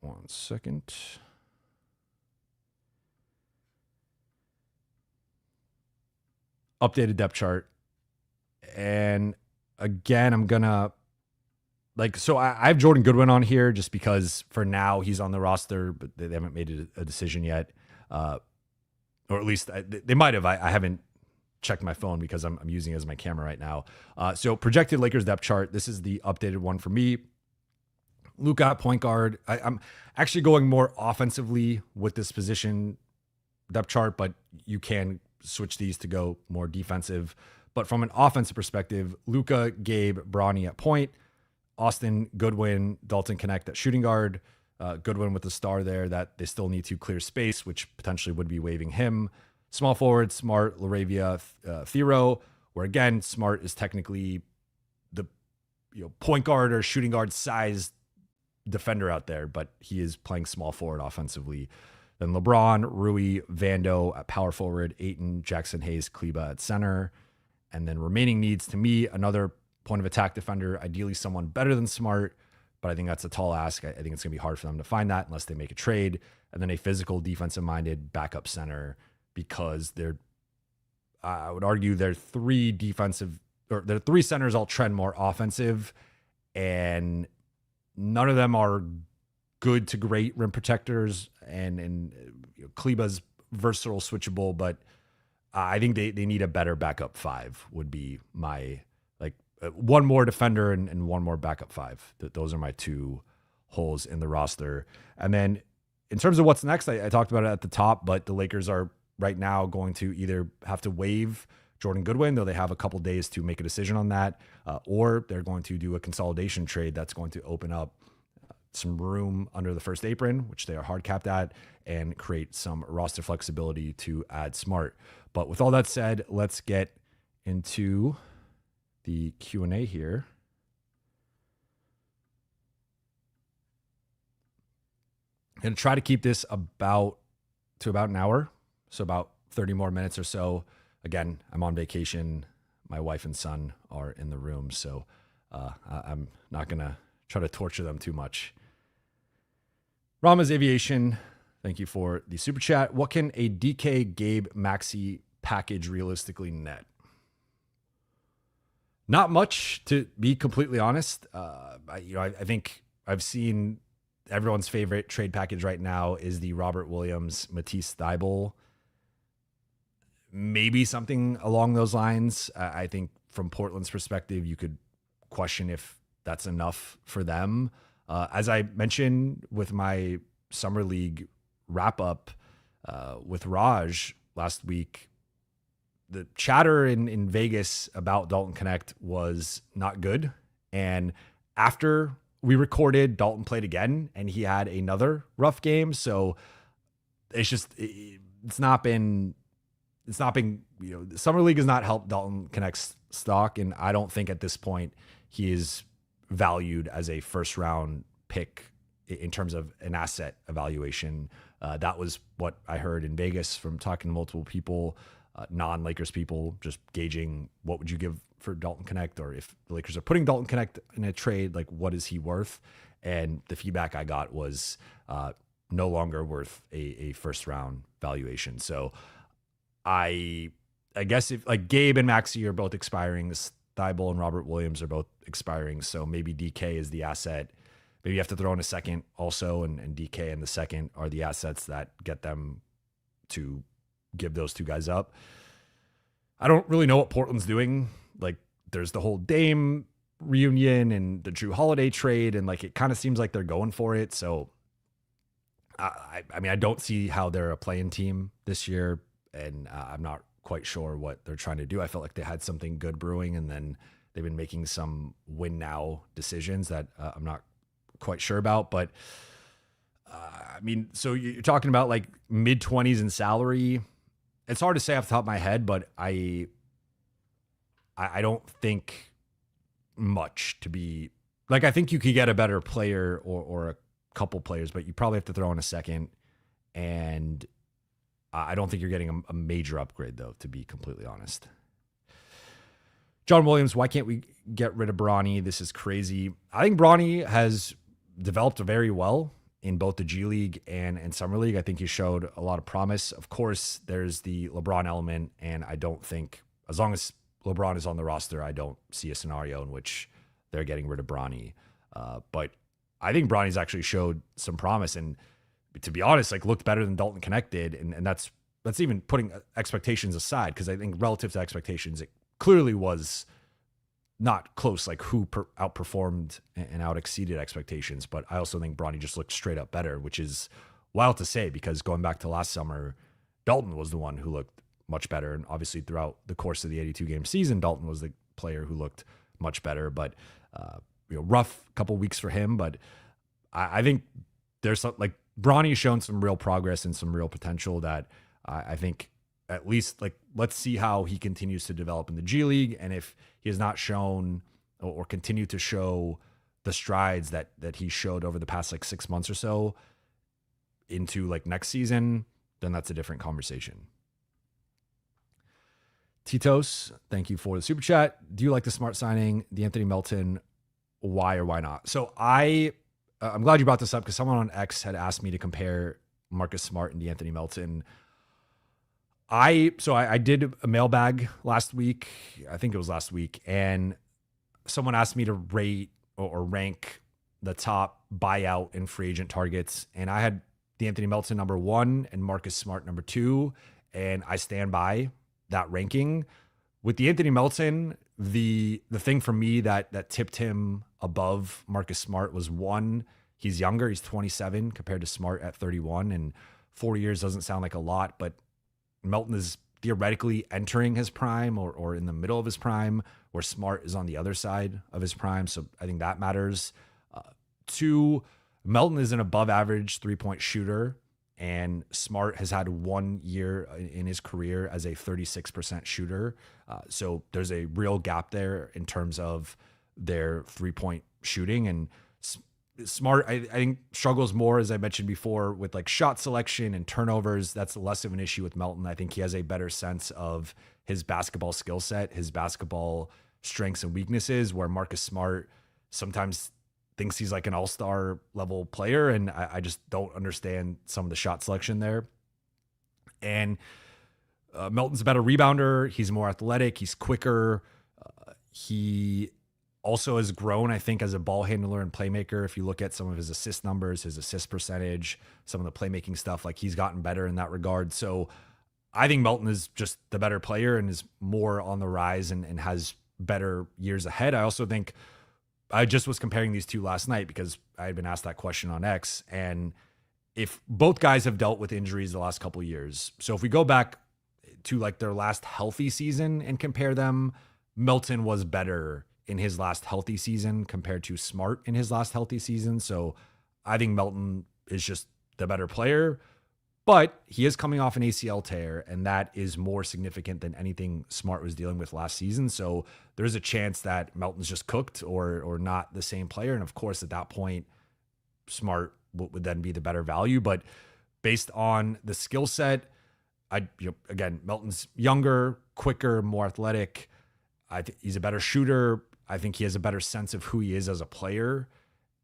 1 second. Updated depth chart. And again, I'm gonna so I have Jordan Goodwin on here just because for now he's on the roster, but they haven't made a decision yet. Or at least they might have. I haven't checked my phone because I'm using it as my camera right now. So projected Lakers depth chart. This is the updated one for me. Luka at point guard. I'm actually going more offensively with this position depth chart, but you can switch these to go more defensive. But from an offensive perspective, Luka, Gabe, Bronny at point, Austin, Goodwin, Dalton Connect at shooting guard, Goodwin with the star there that they still need to clear space, which potentially would be waiving him. Small forward, Smart, Laravia, Thero, where again, Smart is technically the point guard or shooting guard size defender out there, but he is playing small forward offensively. Then LeBron, Rui, Vando at power forward, Ayton, Jackson Hayes, Kleba at center. And then remaining needs to me, another point of attack defender, ideally someone better than Smart, but I think that's a tall ask. I think it's going to be hard for them to find that unless they make a trade. And then a physical, defensive-minded backup center, because I would argue their 3 centers all trend more offensive, and none of them are good to great rim protectors, and Kleba's versatile, switchable, but I think they need a better backup 5 would be my one more defender and one more backup five. Those are my two holes in the roster. And then in terms of what's next, I talked about it at the top, but the Lakers are right now going to either have to waive Jordan Goodwin, though they have a couple days to make a decision on that, or they're going to do a consolidation trade that's going to open up some room under the first apron, which they are hard capped at, and create some roster flexibility to add Smart. But with all that said, let's get into the Q&A here. I'm going to try to keep this about an hour, so about 30 more minutes or so. Again, I'm on vacation. My wife and son are in the room, so I'm not going to try to torture them too much. Rama's Aviation, thank you for the super chat. What can a DK Gabe Maxey package realistically net? Not much, to be completely honest. I think I've seen everyone's favorite trade package right now is the Robert Williams, Matisse Thybulle. Maybe something along those lines. I think from Portland's perspective, you could question if that's enough for them. As I mentioned with my Summer League wrap up with Raj last week, the chatter in Vegas about Dalton Connect was not good. And after we recorded, Dalton played again and he had another rough game. So it's not been, Summer League has not helped Dalton Connect's stock. And I don't think at this point he is valued as a first round pick in terms of an asset evaluation. That was what I heard in Vegas from talking to multiple people, non-Lakers people, just gauging what would you give for Dalton Connect, or if the Lakers are putting Dalton Connect in a trade, like what is he worth? And the feedback I got was no longer worth a first round valuation. So I guess if like Gabe and Maxey are both expiring, Thybulle and Robert Williams are both expiring. So maybe DK is the asset. Maybe you have to throw in a second also, and DK and the second are the assets that get them to give those two guys up. I don't really know what Portland's doing. Like there's the whole Dame reunion and the Drew Holiday trade, and like it kind of seems like they're going for it. So I mean, I don't see how they're a play-in team this year, and I'm not quite sure what they're trying to do. I felt like they had something good brewing, and then they've been making some win now decisions that I'm not quite sure about. But I mean, so you're talking about like mid-20s in salary. It's hard to say off the top of my head, but I don't think much to be like, I think you could get a better player or a couple players, but you probably have to throw in a second. And I don't think you're getting a major upgrade though, to be completely honest. John Williams, why can't we get rid of Bronny? This is crazy. I think Bronny has developed very well in both the G League and Summer League. I think he showed a lot of promise. Of course, there's the LeBron element, and I don't think, as long as LeBron is on the roster, I don't see a scenario in which they're getting rid of Bronny. But I think Bronny's actually showed some promise, and to be honest, like looked better than Dalton Connect did. And that's even putting expectations aside, because I think relative to expectations, it clearly was not close, like who outperformed and out exceeded expectations. But I also think Bronny just looked straight up better, which is wild to say, because going back to last summer, Dalton was the one who looked much better. And obviously throughout the course of the 82 game season, Dalton was the player who looked much better, but rough couple weeks for him. But I think there's some, like Bronny's shown some real progress and some real potential that I think, at least, like, let's see how he continues to develop in the G League. And if he has not shown or continue to show the strides that he showed over the past like 6 months or so into like next season, then that's a different conversation. Titos, thank you for the super chat. Do you like the Smart signing, De'Anthony Melton? Why or why not? So I'm glad you brought this up, because someone on X had asked me to compare Marcus Smart and De'Anthony Melton. I did a mailbag last week. I think it was last week. And someone asked me to rate or rank the top buyout and free agent targets. And I had De'Anthony Melton number 1 and Marcus Smart number 2. And I stand by that ranking. With De'Anthony Melton, the thing for me that tipped him above Marcus Smart was, one, he's younger. He's 27 compared to Smart at 31, and 4 years doesn't sound like a lot, but Melton is theoretically entering his prime or in the middle of his prime, where Smart is on the other side of his prime. So I think that matters. Two, Melton is an above average 3-point shooter, and Smart has had 1 year in his career as a 36% shooter. So there's a real gap there in terms of their 3-point shooting. And Smart, I think, struggles more, as I mentioned before, with like shot selection and turnovers. That's less of an issue with Melton. I think he has a better sense of his basketball skill set, his basketball strengths and weaknesses, where Marcus Smart sometimes thinks he's like an all-star level player. And I just don't understand some of the shot selection there. And Melton's a better rebounder. He's more athletic. He's quicker. He also has grown, I think, as a ball handler and playmaker. If you look at some of his assist numbers, his assist percentage, some of the playmaking stuff, like he's gotten better in that regard. So I think Melton is just the better player and is more on the rise and has better years ahead. I also think, I just was comparing these two last night because I had been asked that question on X. And if both guys have dealt with injuries the last couple of years, so if we go back to like their last healthy season and compare them, Melton was better in his last healthy season compared to Smart in his last healthy season. So I think Melton is just the better player, but he is coming off an ACL tear, and that is more significant than anything Smart was dealing with last season. So there's a chance that Melton's just cooked or not the same player. And of course, at that point, Smart would then be the better value. But based on the skill set, again, Melton's younger, quicker, more athletic. I think he's a better shooter. I think he has a better sense of who he is as a player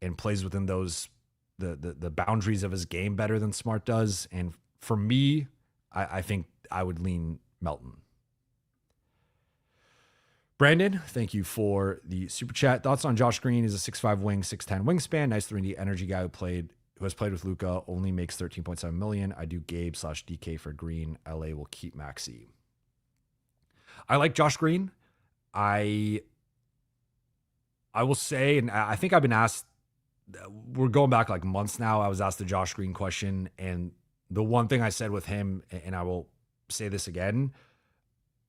and plays within those the boundaries of his game better than Smart does. And for me, I think I would lean Melton. Brandon, thank you for the super chat. Thoughts on Josh Green? Is a 6'5" wing, 6'10" wingspan, nice 3D energy guy who has played with Luka, only makes $13.7 million. I do Gabe/DK for Green. LA will keep Maxey. I like Josh Green. I will say, and I think I've been asked, we're going back like months now, I was asked the Josh Green question, and the one thing I said with him, and I will say this again,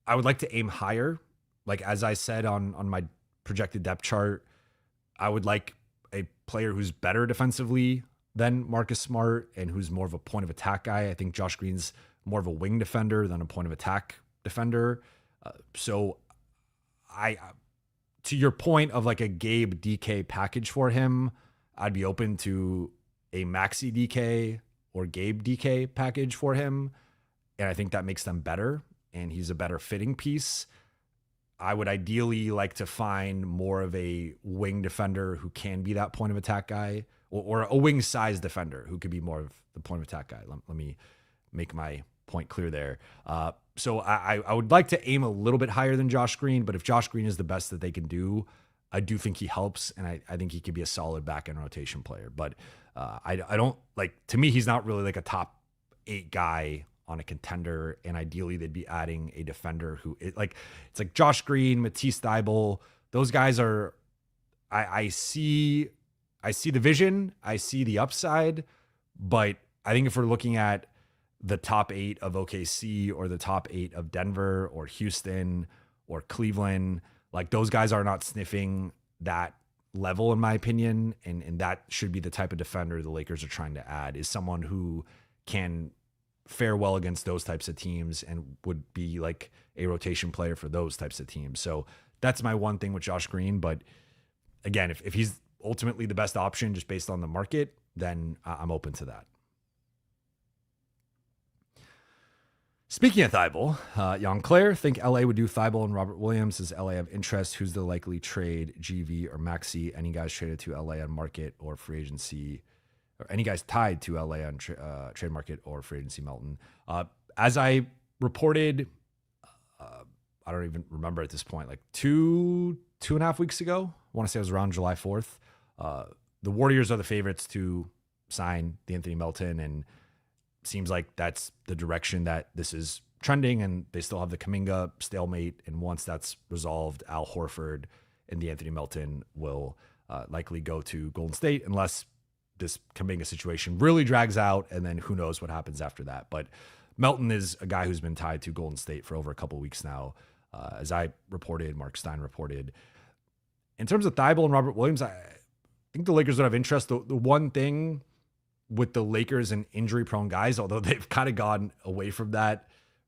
I would like to aim higher. Like, as I said on my projected depth chart, I would like a player who's better defensively than Marcus Smart and who's more of a point of attack guy. I think Josh Green's more of a wing defender than a point of attack defender. So to your point of like a Gabe DK package for him, I'd be open to a Maxey DK or Gabe DK package for him. And I think that makes them better, and he's a better fitting piece. I would ideally like to find more of a wing defender who can be that point of attack guy, or a wing size defender who could be more of the point of attack guy. Let me make my point clear there. So I would like to aim a little bit higher than Josh Green, but if Josh Green is the best that they can do, I do think he helps, and I think he could be a solid back-end rotation player. But I don't, like, to me, he's not really like a top 8 guy on a contender, and ideally they'd be adding a defender who, it's like Josh Green, Matisse Thybulle. Those guys are, I see the vision, I see the upside, but I think if we're looking at the top 8 of OKC or the top 8 of Denver or Houston or Cleveland, like, those guys are not sniffing that level, in my opinion. And that should be the type of defender the Lakers are trying to add, is someone who can fare well against those types of teams and would be like a rotation player for those types of teams. So that's my one thing with Josh Green. But again, if he's ultimately the best option just based on the market, then I'm open to that. Speaking of Thybulle, Young Claire, think LA would do Thybulle and Robert Williams. Does LA have interest? Who's the likely trade, GV or Maxey? Any guys traded to LA on market or free agency? Or any guys tied to LA on trade market or free agency, Melton? As I reported, I don't even remember at this point, like two and a half weeks ago, I want to say it was around July 4th. The Warriors are the favorites to sign the Anthony Melton, and seems like that's the direction that this is trending, and they still have the Kuminga stalemate. And once that's resolved, Al Horford and the Anthony Melton will likely go to Golden State unless this Kuminga situation really drags out, and then who knows what happens after that. But Melton is a guy who's been tied to Golden State for over a couple of weeks now. As I reported, Mark Stein reported. In terms of Thibault and Robert Williams, I think the Lakers would have interest. The one thing with the Lakers and injury-prone guys, although they've kind of gone away from that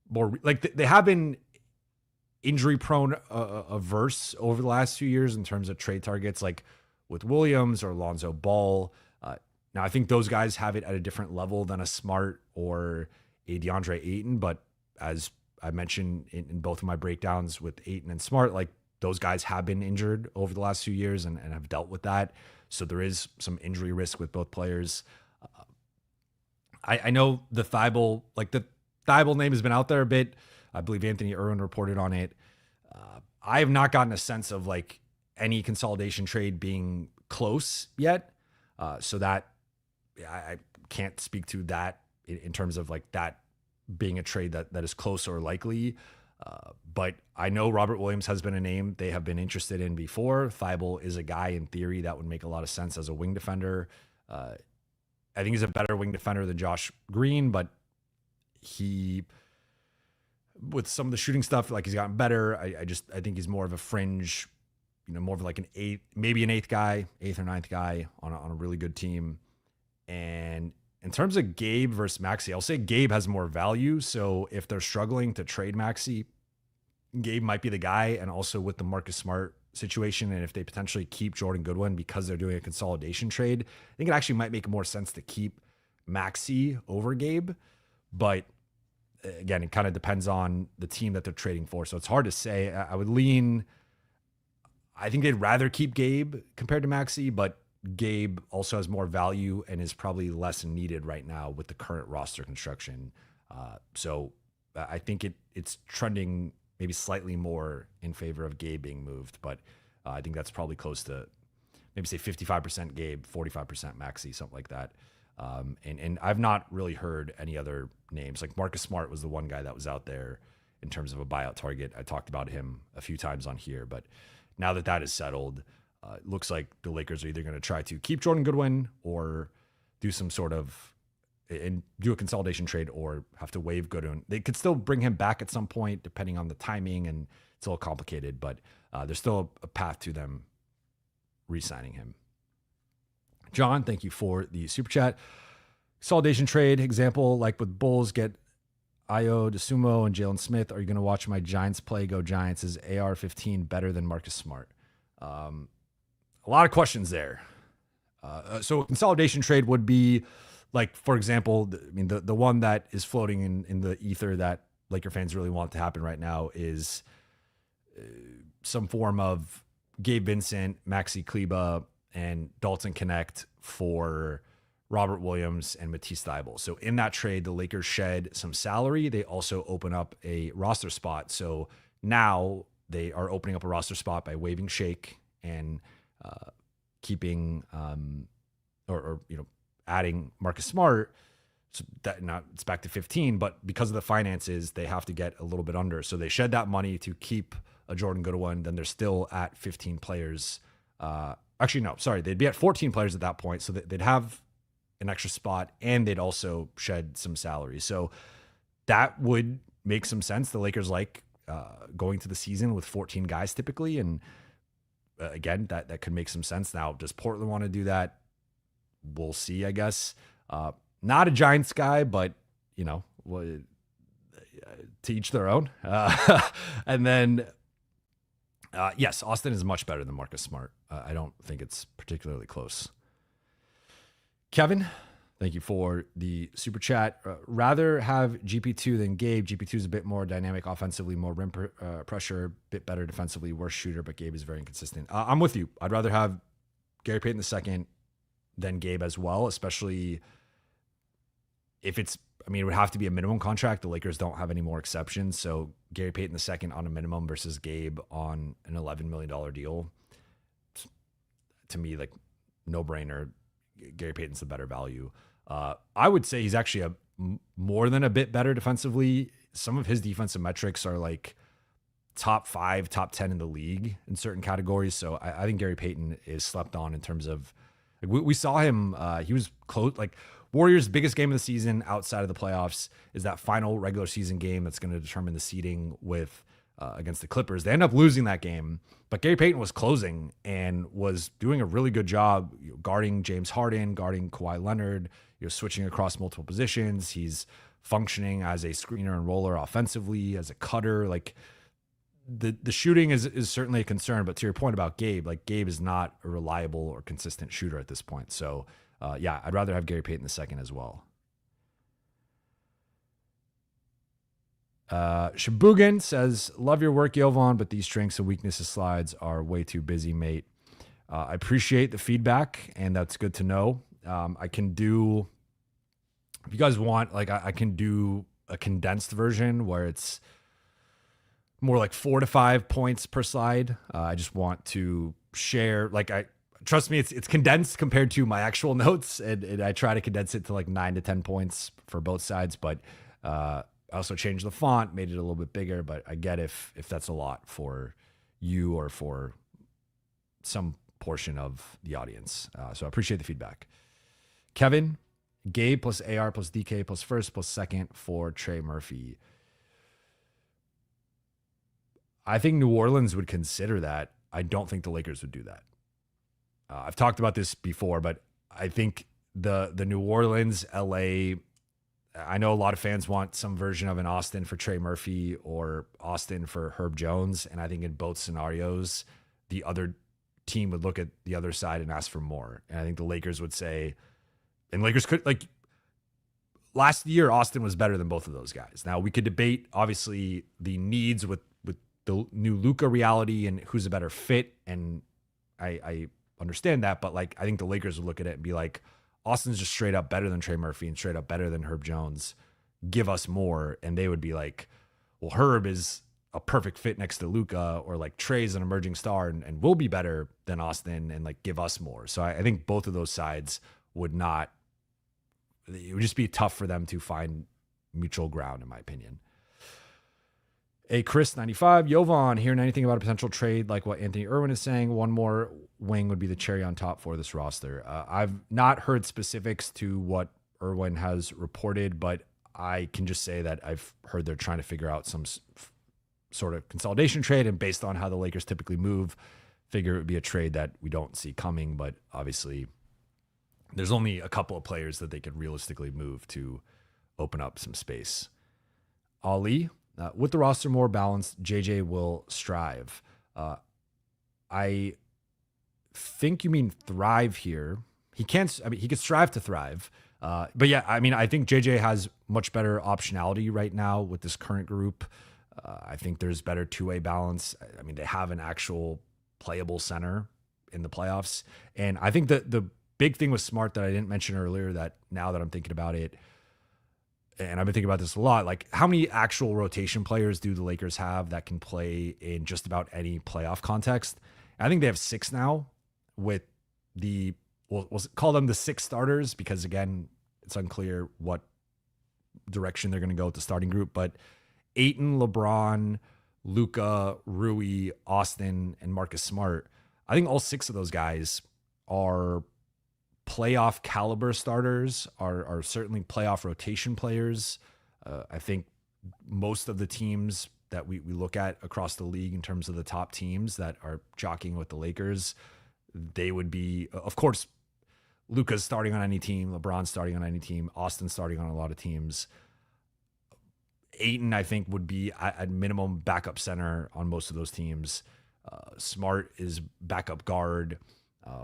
more, like they have been injury-prone averse over the last few years in terms of trade targets, like with Williams or Lonzo Ball. Now, I think those guys have it at a different level than a Smart or a DeAndre Ayton. But as I mentioned in both of my breakdowns with Ayton and Smart, like those guys have been injured over the last few years and have dealt with that. So there is some injury risk with both players. I know the Thibault name has been out there a bit. I believe Anthony Irwin reported on it. I have not gotten a sense of like any consolidation trade being close yet. So that I can't speak to that in terms of like that being a trade that is close or likely. But I know Robert Williams has been a name they have been interested in before. Thibault is a guy in theory that would make a lot of sense as a wing defender. I think he's a better wing defender than Josh Green, but he, with some of the shooting stuff, like he's gotten better. I think he's more of a fringe, more of like an eighth or ninth guy on a really good team. And in terms of Gabe versus Maxey, I'll say Gabe has more value. So if they're struggling to trade Maxey, Gabe might be the guy. And also with the Marcus Smart situation, and if they potentially keep Jordan Goodwin because they're doing a consolidation trade, I think it actually might make more sense to keep Maxey over Gabe. But again, it kind of depends on the team that they're trading for. So it's hard to say. I think they'd rather keep Gabe compared to Maxey, but Gabe also has more value and is probably less needed right now with the current roster construction. So I think it's trending maybe slightly more in favor of Gabe being moved, but I think that's probably close to maybe say 55% Gabe, 45% Maxey, something like that. And I've not really heard any other names. Like Marcus Smart was the one guy that was out there in terms of a buyout target. I talked about him a few times on here, but now that is settled, it looks like the Lakers are either going to try to keep Jordan Goodwin or do some sort of and do a consolidation trade or have to waive Goodwin. They could still bring him back at some point, depending on the timing, and it's a little complicated, but there's still a path to them re-signing him. John, thank you for the super chat. Consolidation trade example, like with Bulls, get Ayo DeSumo and Jalen Smith. Are you going to watch my Giants play? Go Giants. Is AR-15 better than Marcus Smart? A lot of questions there. So consolidation trade would be like, for example, the one that is floating in the ether that Laker fans really want to happen right now is some form of Gabe Vincent, Maxi Kleber, and Dalton Connect for Robert Williams and Matisse Thybulle. So in that trade, the Lakers shed some salary. They also open up a roster spot. So now they are opening up a roster spot by waiving Shake and keeping adding Marcus Smart. So that now it's back to 15, but because of the finances, they have to get a little bit under. So they shed that money to keep a Jordan Goodwin. Then they're still at 15 players. Actually, no, sorry. They'd be at 14 players at that point. So they'd have an extra spot and they'd also shed some salary. So that would make some sense. The Lakers like going to the season with 14 guys typically. And again, that could make some sense. Now, does Portland want to do that? We'll see, I guess. Not a Giants guy, but to each their own. And then, yes, Austin is much better than Marcus Smart. I don't think it's particularly close. Kevin, thank you for the super chat. Rather have GP2 than Gabe. GP2 is a bit more dynamic offensively, more rim pressure, a bit better defensively, worse shooter, but Gabe is very inconsistent. I'm with you. I'd rather have Gary Payton II than Gabe as well, especially if it would have to be a minimum contract. The Lakers don't have any more exceptions. So Gary Payton II on a minimum versus Gabe on an $11 million deal, to me, like no brainer. Gary Payton's the better value. I would say he's actually more than a bit better defensively some of his defensive metrics are like top 5, top 10 in the league in certain categories. So I think Gary Payton is slept on in terms of, like, we saw him, he was close, like Warriors' biggest game of the season outside of the playoffs is that final regular season game that's going to determine the seeding with against the Clippers. They end up losing that game, but Gary Payton was closing and was doing a really good job guarding James Harden, guarding Kawhi Leonard, switching across multiple positions. He's functioning as a screener and roller offensively, as a cutter. Like the shooting is certainly a concern, but to your point about Gabe, like Gabe is not a reliable or consistent shooter at this point. So yeah, I'd rather have Gary Payton the second as well. Shabugan says, love your work, Jovan, but these strengths and weaknesses slides are way too busy, mate. I appreciate the feedback, and that's good to know. I can do, if you guys want, like I can do a condensed version where it's more like 4 to 5 points per slide. I just want to share, like trust me, it's condensed compared to my actual notes, and I try to condense it to like 9 to 10 points for both sides, but I also changed the font, made it a little bit bigger, but I get if that's a lot for you or for some portion of the audience. So I appreciate the feedback. Kevin, Gabe plus AR plus DK plus first plus second for Trey Murphy. I think New Orleans would consider that. I don't think the Lakers would do that. I've talked about this before, but I think the New Orleans, LA, I know a lot of fans want some version of an Austin for Trey Murphy or Austin for Herb Jones. And I think in both scenarios, the other team would look at the other side and ask for more. And I think the Lakers would say, and Lakers could, like, last year, Austin was better than both of those guys. Now, we could debate, obviously, the needs with the new Luka reality and who's a better fit. And I understand that. But, like, I think the Lakers would look at it and be like, Austin's just straight up better than Trey Murphy and straight up better than Herb Jones. Give us more. And they would be like, well, Herb is a perfect fit next to Luka, or like Trey's an emerging star and will be better than Austin, and like give us more. So I think both of those sides would not, it would just be tough for them to find mutual ground, in my opinion. A Chris 95, Jovan, hearing anything about a potential trade like what Anthony Irwin is saying? One more wing would be the cherry on top for this roster. I've not heard specifics to what Irwin has reported, but I can just say that I've heard they're trying to figure out some sort of consolidation trade, and based on how the Lakers typically move, figure it would be a trade that we don't see coming, but obviously there's only a couple of players that they could realistically move to open up some space. Ali, with the roster more balanced, JJ will strive. I think you mean thrive here. He can't, I mean, he could strive to thrive. But yeah, I mean, I think JJ has much better optionality right now with this current group. I think there's better two-way balance. I mean, they have an actual playable center in the playoffs. And I think that the big thing with Smart that I didn't mention earlier, that now that I'm thinking about it, and I've been thinking about this a lot, like how many actual rotation players do the Lakers have that can play in just about any playoff context? I think they have 6 now, with the, we'll call them the 6 starters, because again, it's unclear what direction they're going to go with the starting group, but Ayton, LeBron, Luka, Rui, Austin, and Marcus Smart, I think all 6 of those guys are playoff caliber starters, are certainly playoff rotation players. I think most of the teams that we look at across the league in terms of the top teams that are jockeying with the Lakers, they would be, of course, Luka's starting on any team, LeBron's starting on any team, Austin's starting on a lot of teams. Ayton, I think, would be at minimum backup center on most of those teams. Smart is backup guard.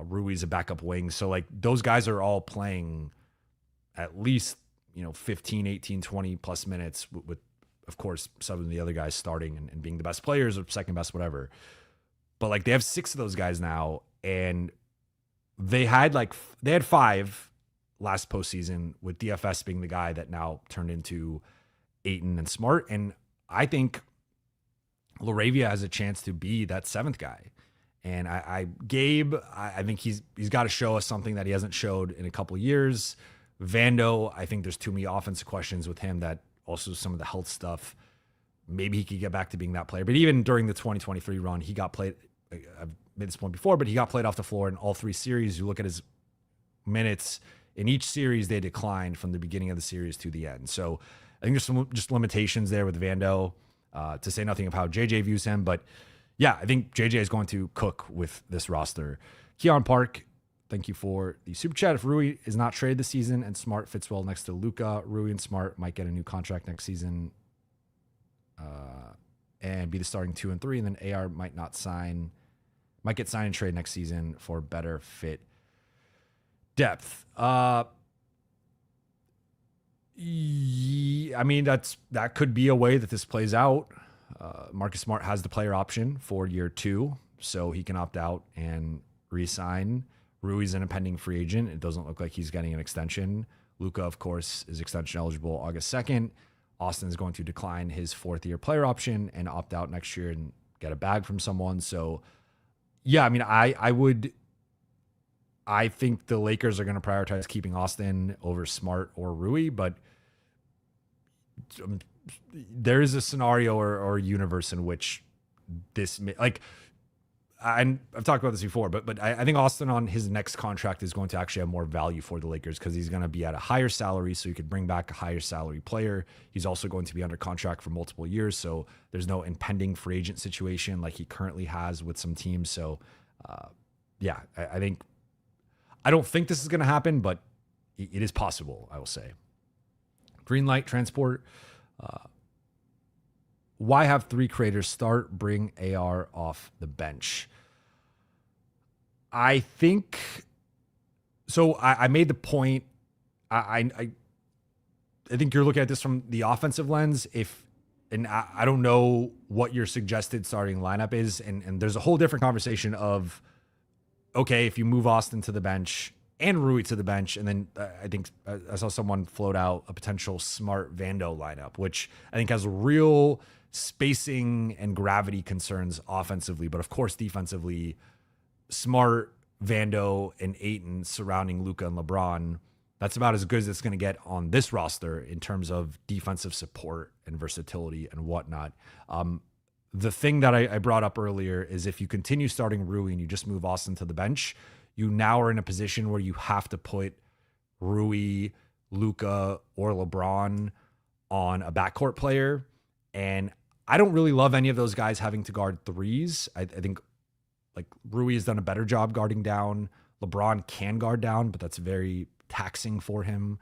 Rui's a backup wing. So like those guys are all playing at least, 15, 18, 20 plus minutes with of course, some of the other guys starting and being the best players or second best, whatever. But like they have 6 of those guys now, and they had 5 last postseason, with DFS being the guy that now turned into Ayton and Smart. And I think LaRavia has a chance to be that 7th guy. And Gabe, I think he's got to show us something that he hasn't showed in a couple of years. Vando, I think there's too many offensive questions with him that also some of the health stuff. Maybe he could get back to being that player. But even during the 2023 run, he got played. I've made this point before, but he got played off the floor in all 3 series. You look at his minutes in each series, they declined from the beginning of the series to the end. So I think there's some just limitations there with Vando, to say nothing of how JJ views him. But yeah, I think JJ is going to cook with this roster. Keon Park, thank you for the super chat. If Rui is not traded this season and Smart fits well next to Luka, Rui and Smart might get a new contract next season and be the starting 2 and 3. And then AR might get signed and trade next season for better fit depth. I mean, that could be a way that this plays out. Marcus Smart has the player option for year 2, so he can opt out and re-sign. Rui's an impending free agent. It doesn't look like he's getting an extension. Luka, of course, is extension eligible August 2nd. Austin is going to decline his 4th-year player option and opt out next year and get a bag from someone. So, yeah, I mean, I think the Lakers are going to prioritize keeping Austin over Smart or Rui, but there is a scenario or universe in which this, like, and I've talked about this before, but I think Austin on his next contract is going to actually have more value for the Lakers because he's going to be at a higher salary, so you could bring back a higher salary player. He's also going to be under contract for multiple years, so there's no impending free agent situation like he currently has with some teams. So, yeah, I don't think this is going to happen, but it is possible, I will say. Greenlight Transport. Why have 3 creators start? Bring AR off the bench. I think so. I made the point. I think you're looking at this from the offensive lens. And I don't know what your suggested starting lineup is, and there's a whole different conversation of, okay, if you move Austin to the bench and Rui to the bench, and then I think I saw someone float out a potential Smart Vando lineup, which I think has real spacing and gravity concerns offensively, but of course defensively, Smart, Vando, and Ayton surrounding Luka and LeBron, that's about as good as it's going to get on this roster in terms of defensive support and versatility and whatnot. The thing that I brought up earlier is if you continue starting Rui and you just move Austin to the bench, you now are in a position where you have to put Rui, Luka, or LeBron on a backcourt player. And I don't really love any of those guys having to guard 3s. I think like Rui has done a better job guarding down. LeBron can guard down, but that's very taxing for him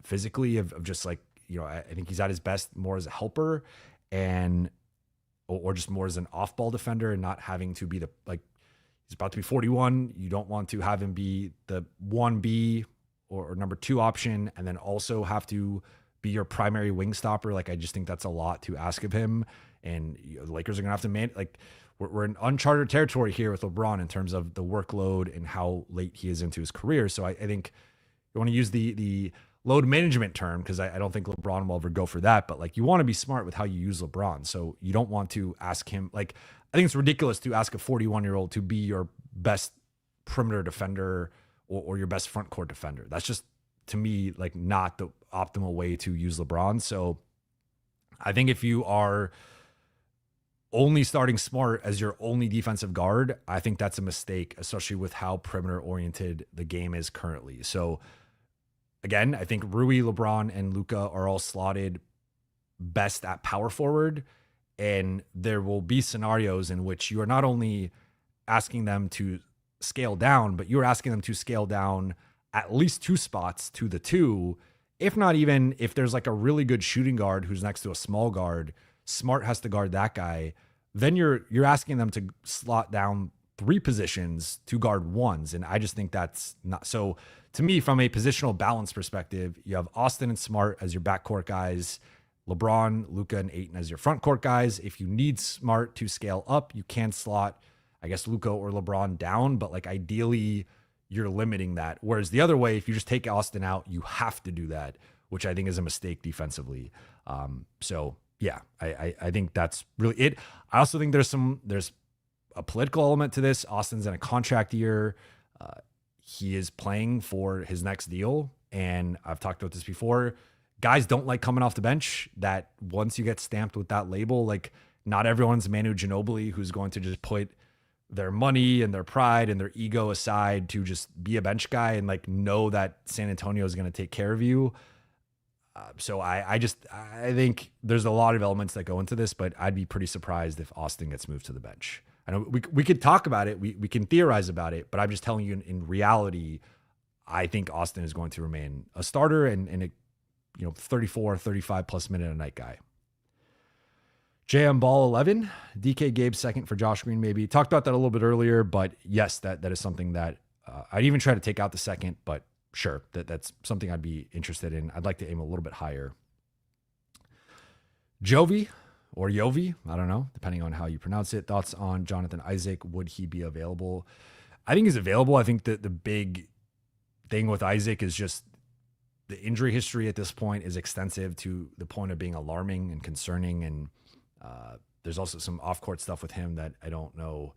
physically of just like, I think he's at his best more as a helper or just more as an off-ball defender and not having to be he's about to be 41. You don't want to have him be the 1B or number 2 option and then also have to be your primary wing stopper. Like, I just think that's a lot to ask of him. And the Lakers are going to have to we're in uncharted territory here with LeBron in terms of the workload and how late he is into his career. So I think you want to use the load management term because I don't think LeBron will ever go for that. But like, you want to be smart with how you use LeBron. So you don't want to ask him, like, I think it's ridiculous to ask a 41-year-old to be your best perimeter defender or your best front court defender. That's just, to me, like, not the optimal way to use LeBron. So I think if you are only starting Smart as your only defensive guard, I think that's a mistake, especially with how perimeter oriented the game is currently. So again, I think Rui, LeBron, and Luka are all slotted best at power forward. And there will be scenarios in which you are not only asking them to scale down, but you're asking them to scale down at least 2 spots to the 2. If not, even if there's like a really good shooting guard who's next to a small guard, Smart has to guard that guy. Then you're asking them to slot down 3 positions to guard 1s. And I just think that's not so. To me, from a positional balance perspective, you have Austin and Smart as your backcourt guys, LeBron, Luka, and Ayton as your front court guys. If you need Smart to scale up, you can slot, I guess, Luka or LeBron down, but like ideally you're limiting that. Whereas the other way, if you just take Austin out, you have to do that, which I think is a mistake defensively. So yeah, I think that's really it. I also think there's a political element to this. Austin's in a contract year. He is playing for his next deal. And I've talked about this before. guys don't like coming off the bench, that once you get stamped with that label, like not everyone's Manu Ginobili who's going to just put their money and their pride and their ego aside to just be a bench guy and like know that San Antonio is going to take care of you. So I think there's a lot of elements that go into this, but I'd be pretty surprised if Austin gets moved to the bench. I know we could talk about it. We can theorize about it, but I'm just telling you in reality, I think Austin is going to remain a starter and a 34, 35 plus minute a night guy. JM Ball 11, DK Gabe second for Josh Green maybe. Talked about that a little bit earlier, but yes, that is something that I'd even try to take out the second, but sure, that's something I'd be interested in. I'd like to aim a little bit higher. Jovi or Yovi, I don't know, depending on how you pronounce it. Thoughts on Jonathan Isaac? Would he be available? I think he's available. I think that the big thing with Isaac is just the injury history at this point is extensive to the point of being alarming and concerning. And there's also some off-court stuff with him that I don't know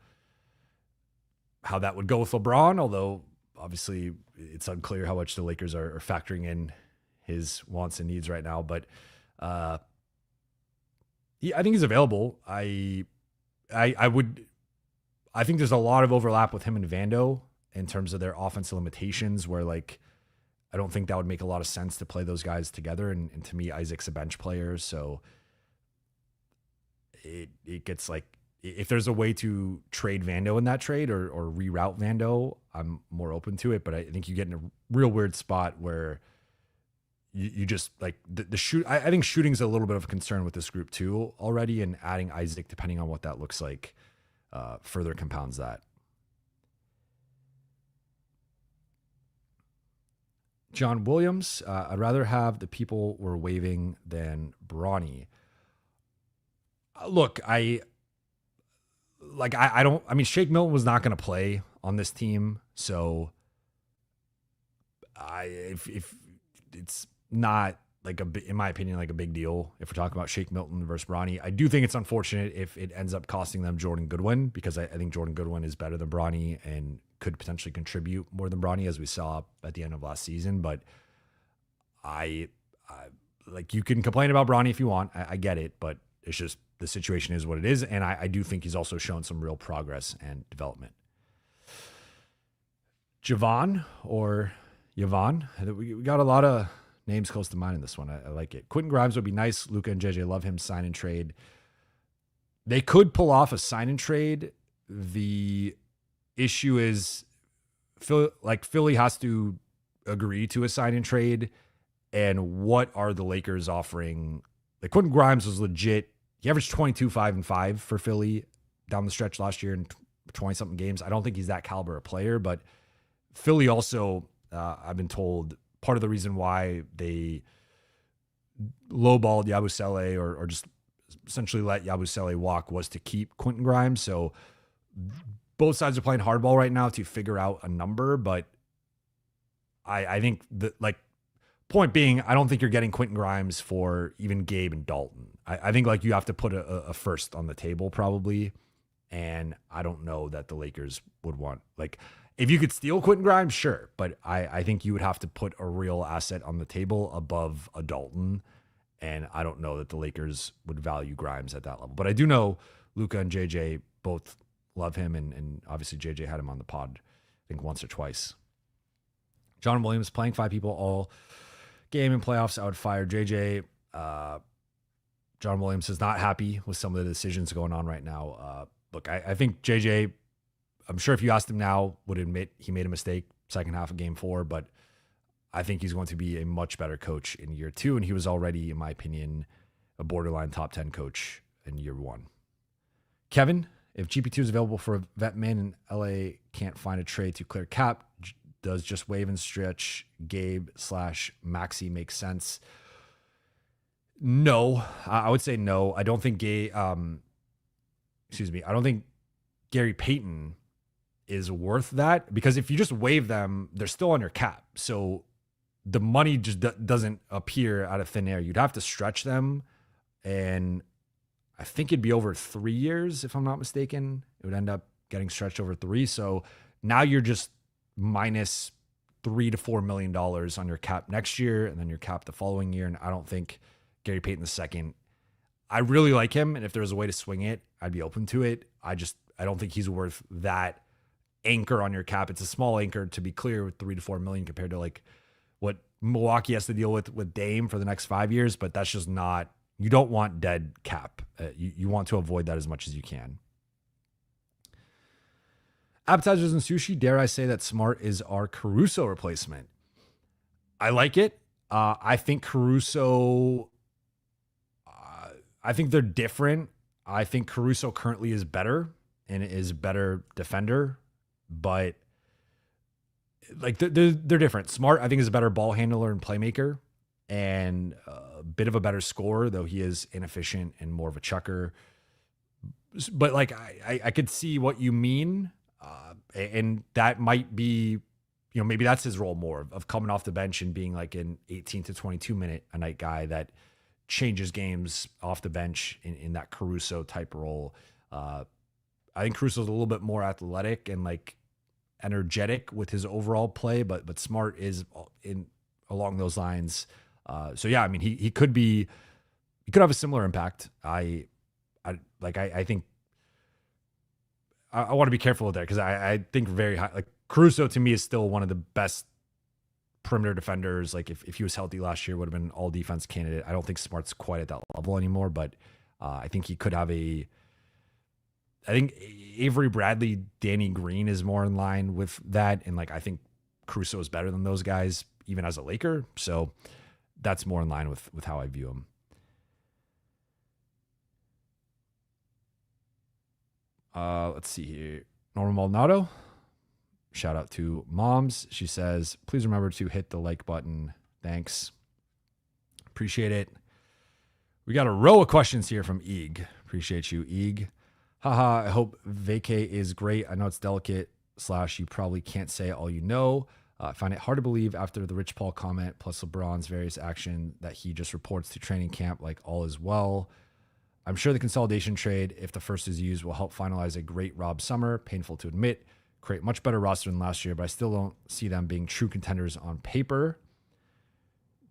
how that would go with LeBron, although obviously it's unclear how much the Lakers are factoring in his wants and needs right now. But I think he's available. I think there's a lot of overlap with him and Vando in terms of their offensive limitations, where like I don't think that would make a lot of sense to play those guys together. And to me, Isaac's a bench player, so it gets like, if there's a way to trade Vando in that trade or reroute Vando, I'm more open to it. But I think you get in a real weird spot where you just like the shoot. I think shooting's a little bit of a concern with this group too already, and adding Isaac, depending on what that looks like, further compounds that. John Williams, I'd rather have the people we're waving than Bronny. Look, I mean, Shake Milton was not going to play on this team. So if it's not like in my opinion, like a big deal, if we're talking about Shake Milton versus Bronny, I do think it's unfortunate if it ends up costing them Jordan Goodwin, because I think Jordan Goodwin is better than Bronny and could potentially contribute more than Bronny, as we saw at the end of last season. But I like, you can complain about Bronny if you want. I get it, but it's just, the situation is what it is. And I do think he's also shown some real progress and development. Javon or Yvonne, we got a lot of names close to mind in this one. I like it. Quentin Grimes would be nice. Luka and JJ love him. Sign and trade. They could pull off a sign and trade. The issue is Philly has to agree to a sign and trade. And what are the Lakers offering? Like, Quentin Grimes was legit. He averaged 22, 5, and 5 for Philly down the stretch last year in 20-something games. I don't think he's that caliber of player, but Philly also, I've been told, part of the reason why they lowballed Yabusele or just essentially let Yabusele walk was to keep Quentin Grimes. So both sides are playing hardball right now to figure out a number, but I think that, like, point being, I don't think you're getting Quentin Grimes for even Gabe and Dalton. I think like you have to put a first on the table probably. And I don't know that the Lakers would want, like, if you could steal Quentin Grimes, sure. But I think you would have to put a real asset on the table above a Dalton. And I don't know that the Lakers would value Grimes at that level. But I do know Luka and JJ both love him. And obviously JJ had him on the pod, I think once or twice. John Williams playing 5 people all game in playoffs. I would fire JJ. John Williams is not happy with some of the decisions going on right now. Look, I think JJ, I'm sure if you asked him now, would admit he made a mistake second half of game 4, but I think he's going to be a much better coach in year 2. And he was already, in my opinion, a borderline top 10 coach in year 1. Kevin, if GP2 is available for a vet man and LA can't find a trade to clear cap, does just wave and stretch Gabe/Maxey make sense? No, I would say no. I don't think I don't think Gary Payton is worth that, because if you just waive them, they're still under cap. So the money just doesn't appear out of thin air. You'd have to stretch them. And I think it'd be over 3 years, if I'm not mistaken. It would end up getting stretched over 3. So now you're just minus $3 to $4 million on your cap next year and then your cap the following year. And I don't think Gary Payton II, I really like him. And if there's a way to swing it, I'd be open to it. I don't think he's worth that anchor on your cap. It's a small anchor, to be clear, with $3 to $4 million compared to like what Milwaukee has to deal with Dame for the next 5 years. But that's just not, you don't want dead cap. You want to avoid that as much as you can. Appetizers and sushi. Dare I say that Smart is our Caruso replacement? I like it. I think Caruso, I think they're different. I think Caruso currently is better and is a better defender, but like they're different. Smart, I think, is a better ball handler and playmaker and a bit of a better scorer, though he is inefficient and more of a chucker. But like, I could see what you mean. And that might be, maybe that's his role more of coming off the bench and being like an 18 to 22 minute a night guy that changes games off the bench in that Caruso type role. I think Caruso's a little bit more athletic and like energetic with his overall play, but Smart is along those lines. So yeah, I mean, he could have a similar impact. I think I want to be careful with that because I think very high. Like Caruso to me is still one of the best perimeter defenders. Like if he was healthy last year, would have been all defense candidate. I don't think Smart's quite at that level anymore, but I think he could have I think Avery Bradley, Danny Green is more in line with that. And like, I think Caruso is better than those guys, even as a Laker. So that's more in line with how I view him. Let's see here. Norma Maldonado. Shout out to Moms. She says, please remember to hit the like button. Thanks. Appreciate it. We got a row of questions here from Eeg. Appreciate you, Eeg. Haha, I hope vacay is great. I know it's delicate / you probably can't say all you know. I find it hard to believe after the Rich Paul comment plus LeBron's various action that he just reports to training camp like all is well. I'm sure the consolidation trade, if the first is used, will help finalize a great Rob Summer. Painful to admit. Create much better roster than last year, but I still don't see them being true contenders on paper.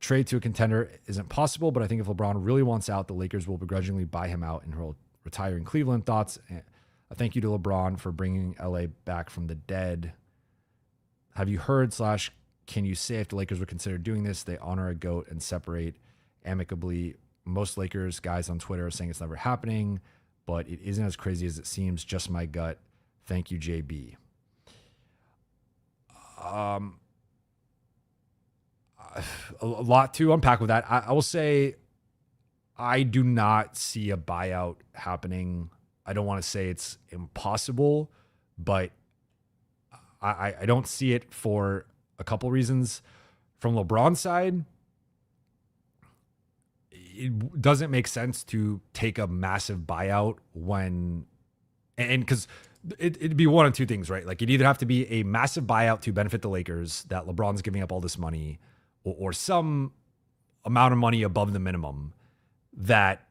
Trade to a contender isn't possible, but I think if LeBron really wants out, the Lakers will begrudgingly buy him out and he'll retire in Cleveland. Thoughts? A thank you to LeBron for bringing LA back from the dead. Have you heard / can you say if the Lakers would consider doing this, they honor a GOAT and separate amicably? Most Lakers guys on Twitter are saying it's never happening, but it isn't as crazy as it seems. Just my gut. Thank you, JB. A lot to unpack with that. I will say I do not see a buyout happening. I don't want to say it's impossible, but I don't see it for a couple reasons. From LeBron's side, it doesn't make sense to take a massive buyout because it'd be one of two things, right? Like it'd either have to be a massive buyout to benefit the Lakers that LeBron's giving up all this money or some amount of money above the minimum that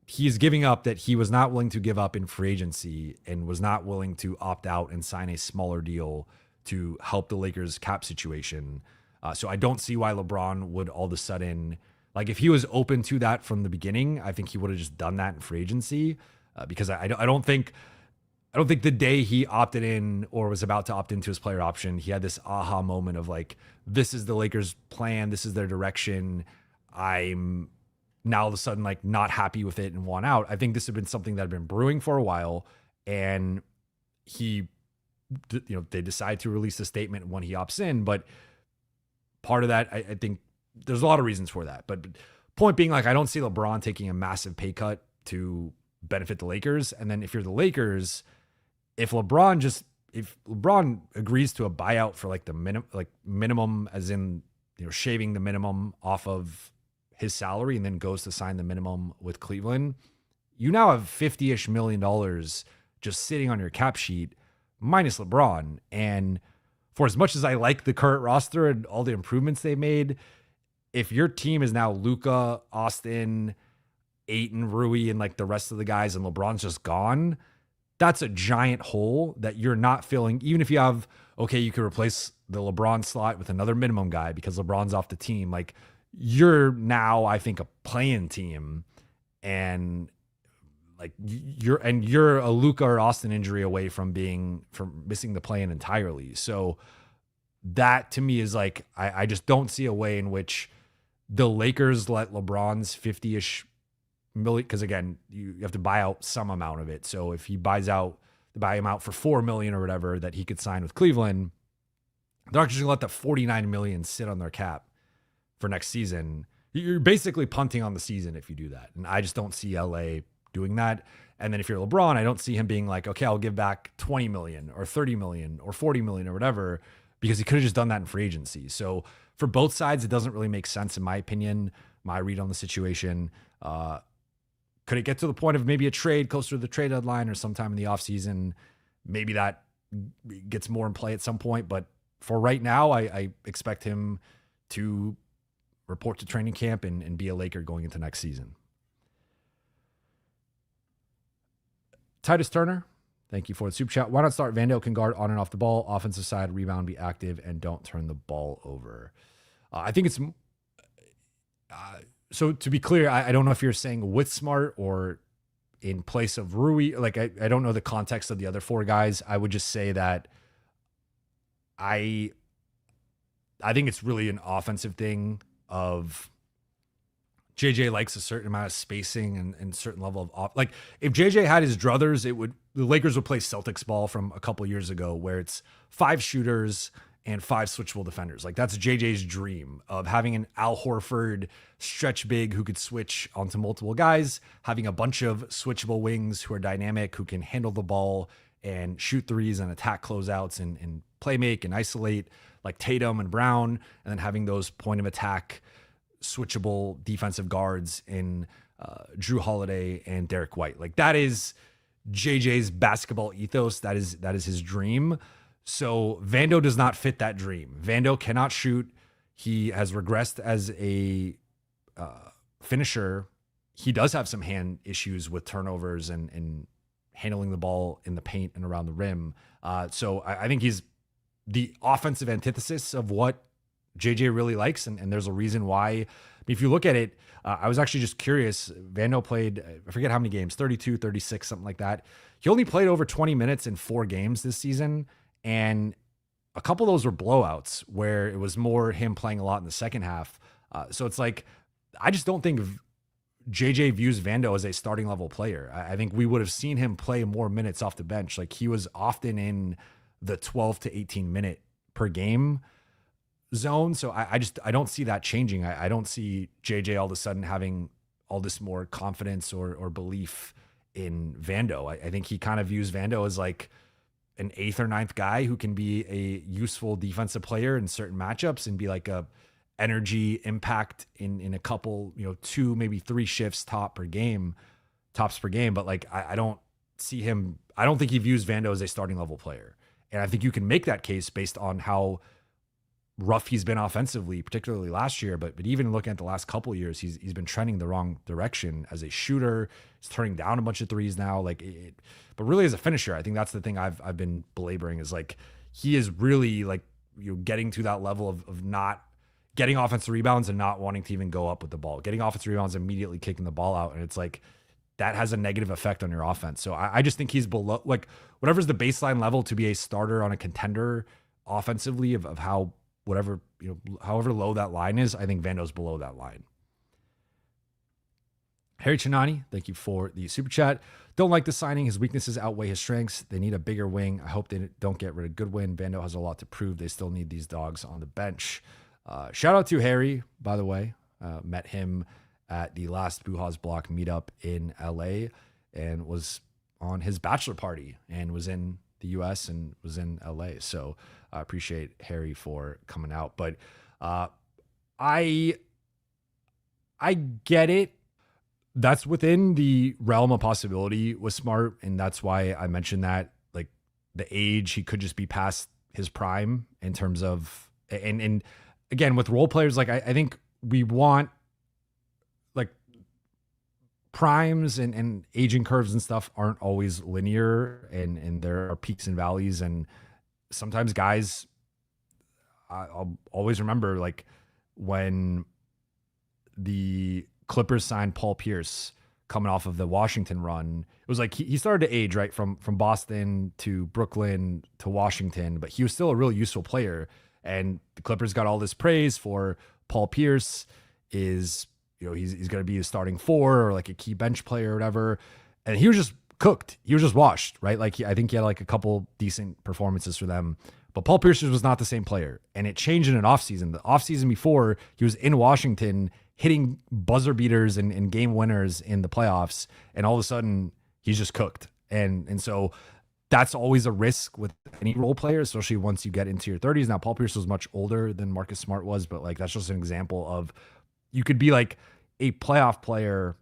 he's giving up that he was not willing to give up in free agency and was not willing to opt out and sign a smaller deal to help the Lakers cap situation. So I don't see why LeBron would all of a sudden, like if he was open to that from the beginning, I think he would have just done that in free agency because I don't think the day he opted in or was about to opt into his player option, he had this aha moment of like, this is the Lakers' plan. This is their direction. I'm now all of a sudden like not happy with it and want out. I think this had been something that had been brewing for a while, and they decide to release a statement when he opts in. But part of that, I think there's a lot of reasons for that. But point being, like, I don't see LeBron taking a massive pay cut to benefit the Lakers. And then if you're the Lakers, if LeBron agrees to a buyout for like the minimum, as in, shaving the minimum off of his salary and then goes to sign the minimum with Cleveland, you now have $50-ish million just sitting on your cap sheet minus LeBron. And for as much as I like the current roster and all the improvements they made, if your team is now Luka, Austin, Ayton, Rui, and like the rest of the guys, and LeBron's just gone, that's a giant hole that you're not filling. Even if you have, okay, you could replace the LeBron slot with another minimum guy because LeBron's off the team, like you're now, I think, a playing team, and like you're a Luka or Austin injury away from missing the play-in entirely. So that to me is like, I just don't see a way in which the Lakers let LeBron's 50-ish million, because again, you have to buy out some amount of it. So if he buy him out for $4 million or whatever that he could sign with Cleveland, they're not just gonna let that $49 million sit on their cap for next season. You're basically punting on the season if you do that. And I just don't see LA doing that. And then if you're LeBron, I don't see him being like, okay, I'll give back 20 million or 30 million or 40 million or whatever, because he could have just done that in free agency. So for both sides, it doesn't really make sense, in my opinion, my read on the situation. Could it get to the point of maybe a trade closer to the trade deadline or sometime in the offseason? Maybe that gets more in play at some point. But for right now, I expect him to report to training camp and be a Laker going into next season. Titus Turner, thank you for the super chat. Why not start Vando? Can guard on and off the ball, offensive side, rebound, be active, and don't turn the ball over. I think it's so to be clear, I don't know if you're saying with Smart or in place of Rui. Like I don't know the context of the other four guys. I would just say that I think it's really an offensive thing of JJ likes a certain amount of spacing and certain level of off. Like if JJ had his druthers, the Lakers would play Celtics ball from a couple years ago, where it's 5 shooters and 5 switchable defenders. Like that's JJ's dream of having an Al Horford stretch big who could switch onto multiple guys, having a bunch of switchable wings who are dynamic, who can handle the ball and shoot threes and attack closeouts and play make and isolate, like Tatum and Brown, and then having those point of attack switchable defensive guards in Drew Holiday and Derek White. Like that is JJ's basketball ethos. That is his dream. So Vando does not fit that dream. Vando cannot shoot. He has regressed as a finisher. He does have some hand issues with turnovers and handling the ball in the paint and around the rim. So I think he's the offensive antithesis of what JJ really likes, and there's a reason why. I mean, if you look at it, I was actually just curious. Vando played, I forget how many games, 32, 36, something like that. He only played over 20 minutes in 4 games this season, and a couple of those were blowouts where it was more him playing a lot in the second half. So it's like, I just don't think JJ views Vando as a starting level player. I think we would have seen him play more minutes off the bench. Like he was often in the 12 to 18 minute per game zone. So I don't see that changing. I don't see JJ all of a sudden having all this more confidence or belief in Vando. I think he kind of views Vando as like an 8th or 9th guy who can be a useful defensive player in certain matchups and be like a energy impact in a couple, 2, maybe 3 shifts tops per game. But like, I don't see him. I don't think he views Vando as a starting level player. And I think you can make that case based on how rough he's been offensively, particularly last year, but even looking at the last couple of years, he's been trending the wrong direction as a shooter. He's turning down a bunch of threes now, but really as a finisher, I think that's the thing I've been belaboring is like he is really like getting to that level of not getting offensive rebounds and not wanting to even go up with the ball, getting offensive rebounds, immediately kicking the ball out, and it's like that has a negative effect on your offense. So I just think he's below, like whatever's the baseline level to be a starter on a contender offensively of how whatever, however low that line is, I think Vando's below that line. Harry Chinani, thank you for the super chat. Don't like the signing. His weaknesses outweigh his strengths. They need a bigger wing. I hope they don't get rid of Goodwin. Vando has a lot to prove. They still need these dogs on the bench. Shout out to Harry, by the way. Met him at the last Buha's Block meetup in LA and was on his bachelor party and was in the US and was in LA. So I appreciate Harry for coming out. But I get it. That's within the realm of possibility with Smart. And that's why I mentioned that, like the age, he could just be past his prime in terms of, and again, with role players, like I think we want like primes and aging curves and stuff aren't always linear and there are peaks and valleys. And sometimes guys I'll always remember like when the Clippers signed Paul Pierce coming off of the Washington run. It was like he started to age, right, from Boston to Brooklyn to Washington, but he was still a really useful player. And the Clippers got all this praise for Paul Pierce is, he's going to be a starting four or like a key bench player or whatever. And he was just cooked. He was just washed, right? Like I think he had like a couple decent performances for them. But Paul Pierce was not the same player. And it changed in an offseason. The offseason before, he was in Washington hitting buzzer beaters and game winners in the playoffs. And all of a sudden, he's just cooked. And so that's always a risk with any role player, especially once you get into your 30s. Now, Paul Pierce was much older than Marcus Smart was, but like that's just an example of you could be like a playoff player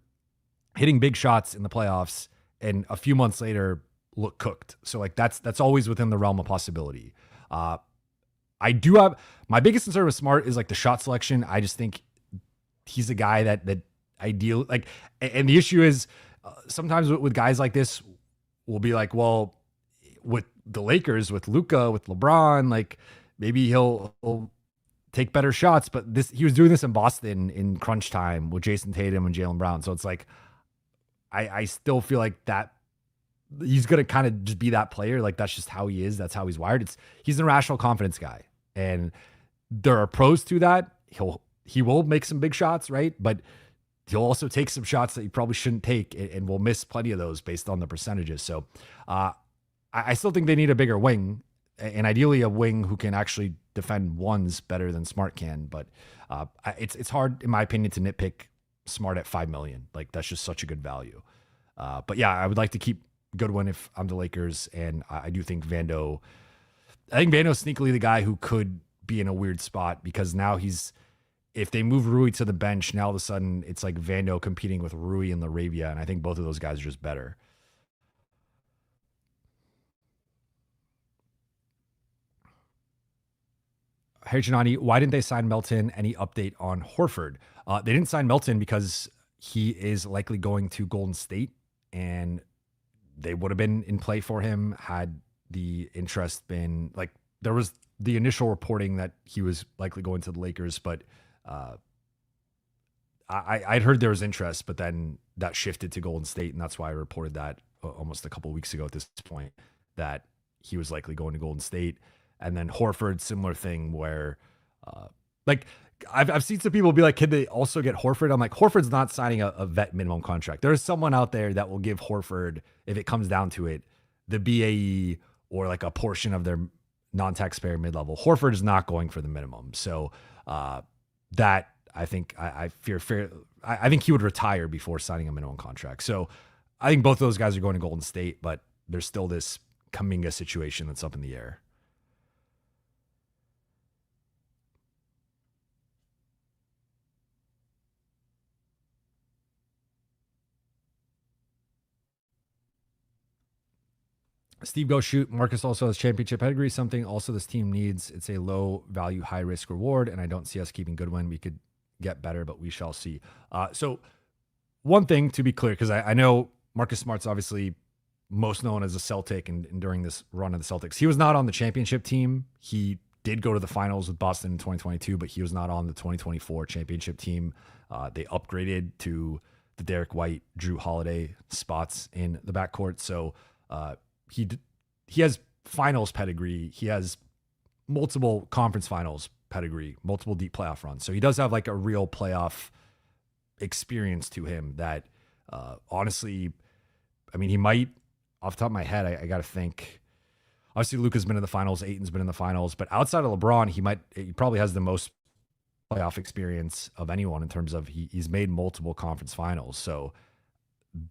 hitting big shots in the playoffs and a few months later look cooked. So like that's always within the realm of possibility. I do have my biggest concern with Smart is like the shot selection. I just think he's a guy that ideal like, and the issue is sometimes with guys like this, we'll be like, well, with the Lakers, with Luka, with LeBron, like maybe he'll take better shots. But he was doing this in Boston in crunch time with Jason Tatum and Jaylen Brown. So it's like I still feel like that he's gonna kind of just be that player. Like that's just how he is. That's how he's wired. He's an irrational confidence guy, and there are pros to that. He will make some big shots, right? But he'll also take some shots that he probably shouldn't take, and will miss plenty of those based on the percentages. So I still think they need a bigger wing, and ideally a wing who can actually defend ones better than Smart can. But it's hard, in my opinion, to nitpick Smart at $5 million. Like that's just such a good value. But yeah, I would like to keep Goodwin if I'm the Lakers, and I do think Vando. I think Vando's sneakily the guy who could be in a weird spot because now if they move Rui to the bench, now all of a sudden it's like Vando competing with Rui and LaRavia, and I think both of those guys are just better. Hey, Janani, why didn't they sign Melton? Any update on Horford? They didn't sign Melton because he is likely going to Golden State, and they would have been in play for him had the interest been like there was the initial reporting that he was likely going to the Lakers, but I'd heard there was interest, but then that shifted to Golden State, and that's why I reported that almost a couple of weeks ago at this point that he was likely going to Golden State. And then Horford, similar thing where like I've seen some people be like, can they also get Horford? I'm like, Horford's not signing a vet minimum contract. There's someone out there that will give Horford, if it comes down to it, the BAE or like a portion of their non-taxpayer mid-level. Horford is not going for the minimum. So that I think I think he would retire before signing a minimum contract. So I think both of those guys are going to Golden State, but there's still this Kuminga situation that's up in the air. Steve Go Shoot. Marcus also has championship pedigree, something also this team needs. It's a low value, high risk reward, and I don't see us keeping Goodwin. We could get better, but we shall see. So one thing to be clear, because I know Marcus Smart's obviously most known as a Celtic and during this run of the Celtics. He was not on the championship team. He did go to the finals with Boston in 2022, but he was not on the 2024 championship team. They upgraded to the Derek White, Drew Holiday spots in the backcourt. So he has finals pedigree. He has multiple conference finals pedigree, multiple deep playoff runs. So he does have like a real playoff experience to him that honestly, I mean, he might, off the top of my head, I got to think. Obviously, Luka's been in the finals, Ayton's been in the finals, but outside of LeBron, he probably has the most playoff experience of anyone in terms of he's made multiple conference finals. So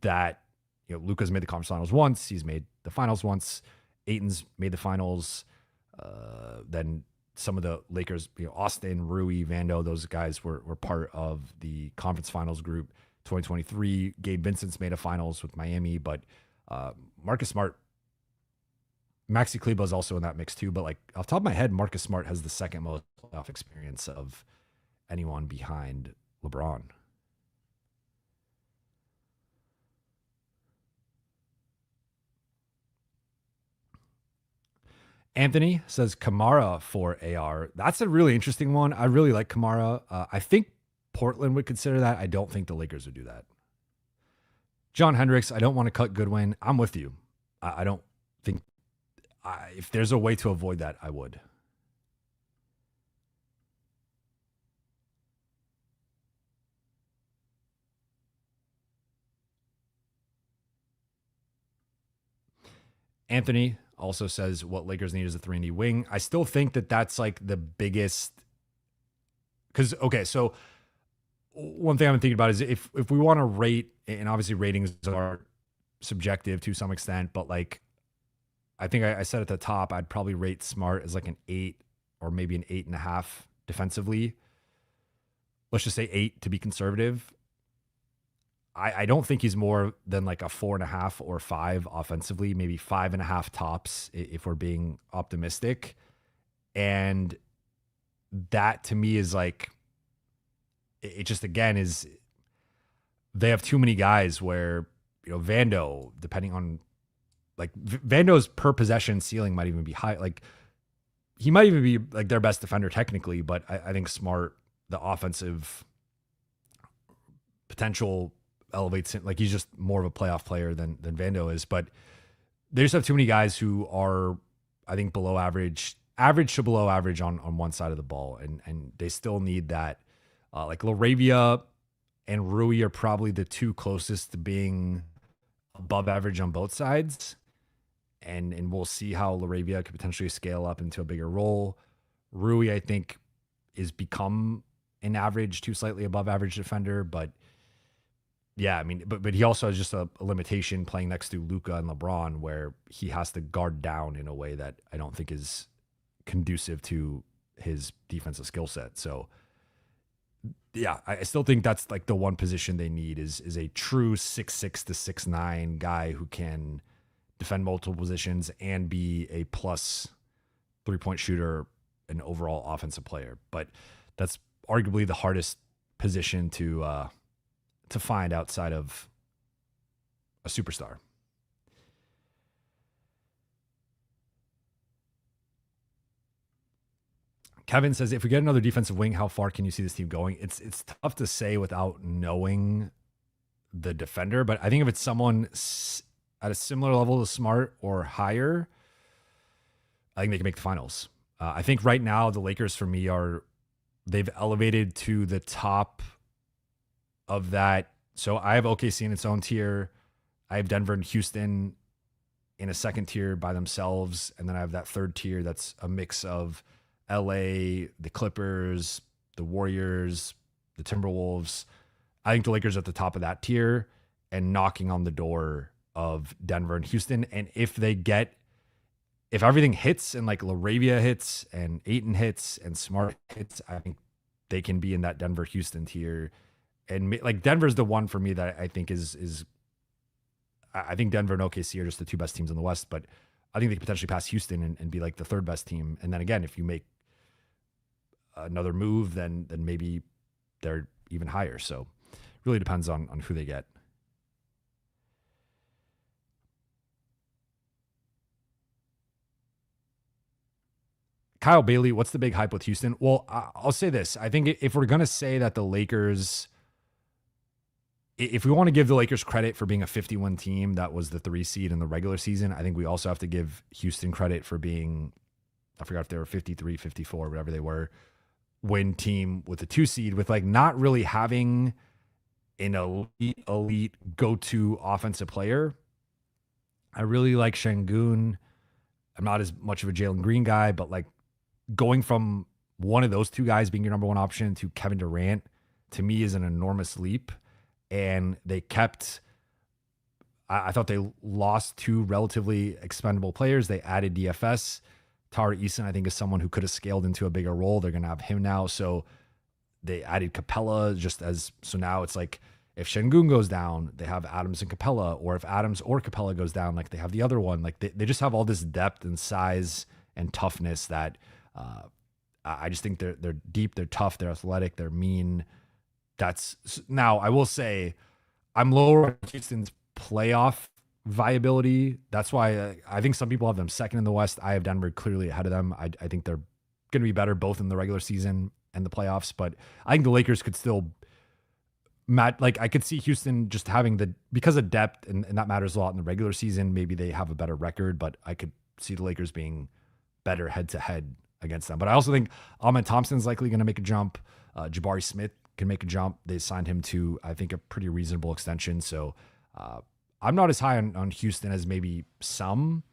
that, Luka's made the conference finals once, he's made the finals once, Ayton's made the finals. Then some of the Lakers, Austin, Rui, Vando, those guys were part of the conference finals group. 2023, Gabe Vincent's made a finals with Miami, but Marcus Smart, Maxi Kleber is also in that mix too. But like off the top of my head, Marcus Smart has the second most playoff experience of anyone behind LeBron. Anthony says Kamara for AR. That's a really interesting one. I really like Kamara. I think Portland would consider that. I don't think the Lakers would do that. John Hendricks, I don't want to cut Goodwin. I'm with you. I don't think if there's a way to avoid that, I would. Anthony also says what Lakers need is a 3-and-D wing. I still think that that's like the biggest. Because, okay, so one thing I'm thinking about is if we want to rate, and obviously ratings are subjective to some extent, but like I think I said at the top, I'd probably rate Smart as like an 8 or maybe an 8.5 defensively. Let's just say 8 to be conservative. I don't think he's more than like a 4.5 or 5 offensively, maybe 5.5 tops if we're being optimistic. And that to me is like, it just again is they have too many guys where, you know, Vando, depending on like Vando's per possession ceiling might even be high. Like he might even be like their best defender technically, but I think Smart, the offensive potential elevates him. Like he's just more of a playoff player than Vando is, but they just have too many guys who are, I think, below average to below average on one side of the ball. And they still need that. Like Laravia and Rui are probably the two closest to being above average on both sides. And we'll see how Laravia could potentially scale up into a bigger role. Rui, I think, is become an average to slightly above average defender, but yeah, I mean, but he also has just a limitation playing next to Luka and LeBron where he has to guard down in a way that I don't think is conducive to his defensive skill set. So yeah, I still think that's like the one position they need is a true 6'6" to 6'9" guy who can defend multiple positions and be a plus 3-point shooter, an overall offensive player. But that's arguably the hardest position to find outside of a superstar. Kevin says, if we get another defensive wing, how far can you see this team going? It's tough to say without knowing the defender, but I think if it's someone at a similar level to Smart or higher, I think they can make the finals. I think right now the Lakers for me they've elevated to the top of that. So I have OKC in its own tier. I have Denver and Houston in a second tier by themselves. And then I have that third tier that's a mix of LA, the Clippers, the Warriors, the Timberwolves. I think the Lakers are at the top of that tier and knocking on the door of Denver and Houston. And if everything hits and like Laravia hits and Ayton hits and Smart hits, I think they can be in that Denver Houston tier. And like Denver's the one for me that I think is I think Denver and OKC are just the two best teams in the West, but I think they could potentially pass Houston and be like the third best team. And then again, if you make another move, then maybe they're even higher. So it really depends on who they get. Kyle Bailey, what's the big hype with Houston? Well, I'll say this. I think if we're going to say that the Lakers, if we want to give the Lakers credit for being a 51 team that was the 3 seed in the regular season, I think we also have to give Houston credit for being, I forgot if they were 53, 54, whatever they were, win team with the 2 seed with like not really having an elite go-to offensive player. I really like Şengün. I'm not as much of a Jalen Green guy, but like going from one of those two guys being your number one option to Kevin Durant to me is an enormous leap. And they kept, I thought they lost 2 relatively expendable players. They added DFS. Tari Eason, I think, is someone who could have scaled into a bigger role. They're going to have him now. So they added Capella so now it's like if Şengün goes down, they have Adams and Capella, or if Adams or Capella goes down, like they have the other one. Like they just have all this depth and size and toughness that I just think they're deep, they're tough, they're athletic, they're mean. Now I will say I'm lower on Houston's playoff viability. That's why I think some people have them second in the West. I have Denver clearly ahead of them. I think they're going to be better both in the regular season and the playoffs, but I think the Lakers could still like I could see Houston just having because of depth, and that matters a lot in the regular season. Maybe they have a better record, but I could see the Lakers being better head to head against them. But I also think Ahmed Thompson's likely going to make a jump. Jabari Smith can make a jump. They signed him to, I think, a pretty reasonable extension. So I'm not as high on Houston as maybe some.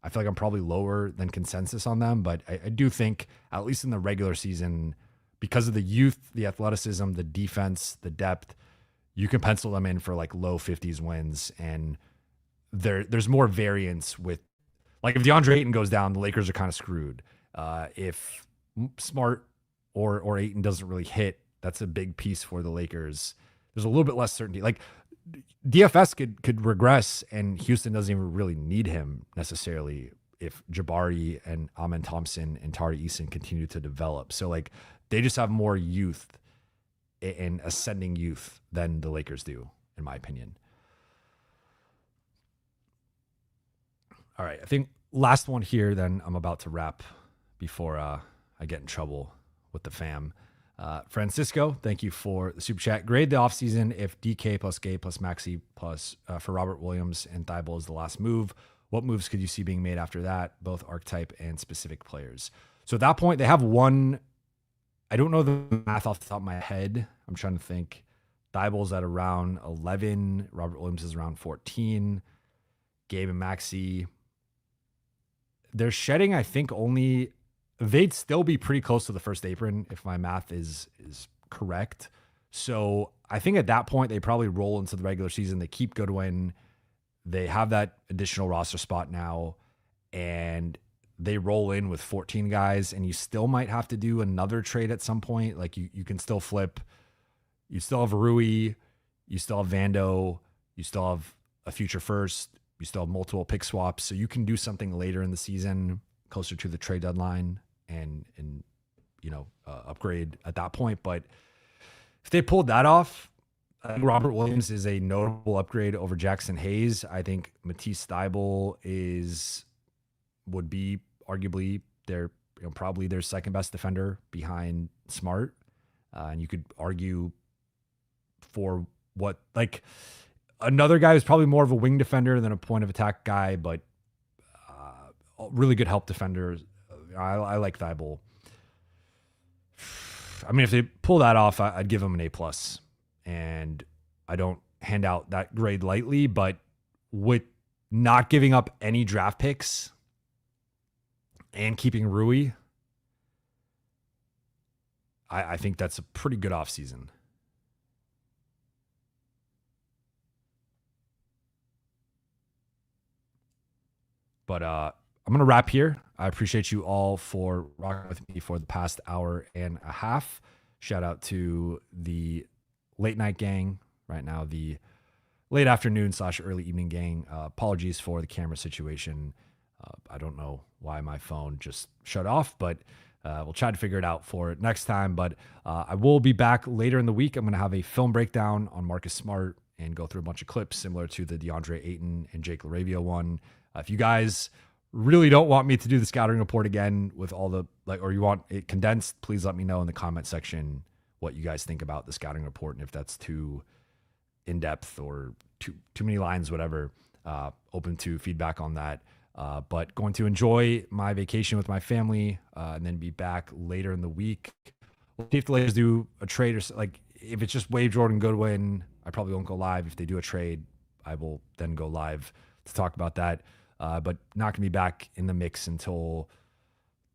I feel like I'm probably lower than consensus on them, but I do think, at least in the regular season, because of the youth, the athleticism, the defense, the depth, you can pencil them in for like low 50s wins. And there's more variance with, like, if DeAndre Ayton goes down, the Lakers are kind of screwed. If Smart or Ayton doesn't really hit, that's a big piece for the Lakers. There's a little bit less certainty. Like, DFS could regress, and Houston doesn't even really need him necessarily if Jabari and Amen Thompson and Tari Eason continue to develop. So, like, they just have more youth and ascending youth than the Lakers do, in my opinion. All right, I think last one here, then I'm about to wrap before I get in trouble with the fam. Francisco, thank you for the super chat. Grade the offseason if DK plus Gay plus Maxi plus for Robert Williams and Thibault is the last move. What moves could you see being made after that, both archetype and specific players? So at that point, they have one. I don't know the math off the top of my head. I'm trying to think. Thibault's at around 11. Robert Williams is around 14. Gabe and Maxi. They're shedding, I think, only. They'd still be pretty close to the first apron if my math is correct. So I think at that point, they probably roll into the regular season. They keep Goodwin. They have that additional roster spot now, and they roll in with 14 guys, and you still might have to do another trade at some point. Like, you can still flip. You still have Rui. You still have Vando. You still have a future first. You still have multiple pick swaps. So you can do something later in the season, closer to the trade deadline, and upgrade at that point. But if they pulled that off, I think Robert Williams is a notable upgrade over Jackson Hayes. I think Matisse Thybulle would be arguably probably their second best defender behind Smart. And you could argue for what, like, another guy who's probably more of a wing defender than a point of attack guy, but really good help defender. I like Thybulle. I mean, if they pull that off, I'd give him an A+. And I don't hand out that grade lightly, but with not giving up any draft picks and keeping Rui, I think that's a pretty good offseason. But I'm going to wrap here. I appreciate you all for rocking with me for the past hour and a half. Shout out to the late night gang right now, the late afternoon / early evening gang. Apologies for the camera situation. I don't know why my phone just shut off, but we'll try to figure it out for it next time. But I will be back later in the week. I'm going to have a film breakdown on Marcus Smart and go through a bunch of clips similar to the DeAndre Ayton and Jake LaRavia one. If you guys really don't want me to do the scouting report again with all the, or you want it condensed, please let me know in the comment section what you guys think about the scouting report, and if that's too in-depth or too many lines, whatever. Open to feedback on that. But going to enjoy my vacation with my family and then be back later in the week. We'll see if the Lakers do a trade, or like if it's just Wade, Jordan, Goodwin, I probably won't go live. If they do a trade, I will then go live to talk about that. But not going to be back in the mix until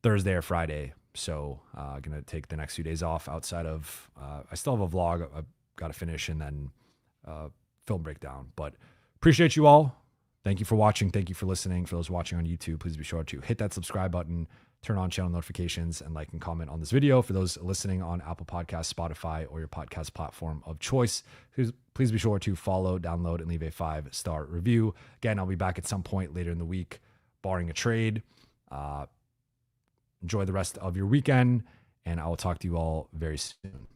Thursday or Friday. So I'm going to take the next few days off outside of, I still have a vlog I've got to finish, and then film breakdown. But appreciate you all. Thank you for watching. Thank you for listening. For those watching on YouTube, please be sure to hit that subscribe button, turn on channel notifications, and like and comment on this video. For those listening on Apple Podcasts, Spotify, or your podcast platform of choice, please be sure to follow, download, and leave a 5-star review. Again, I'll be back at some point later in the week, barring a trade. Enjoy the rest of your weekend, and I will talk to you all very soon.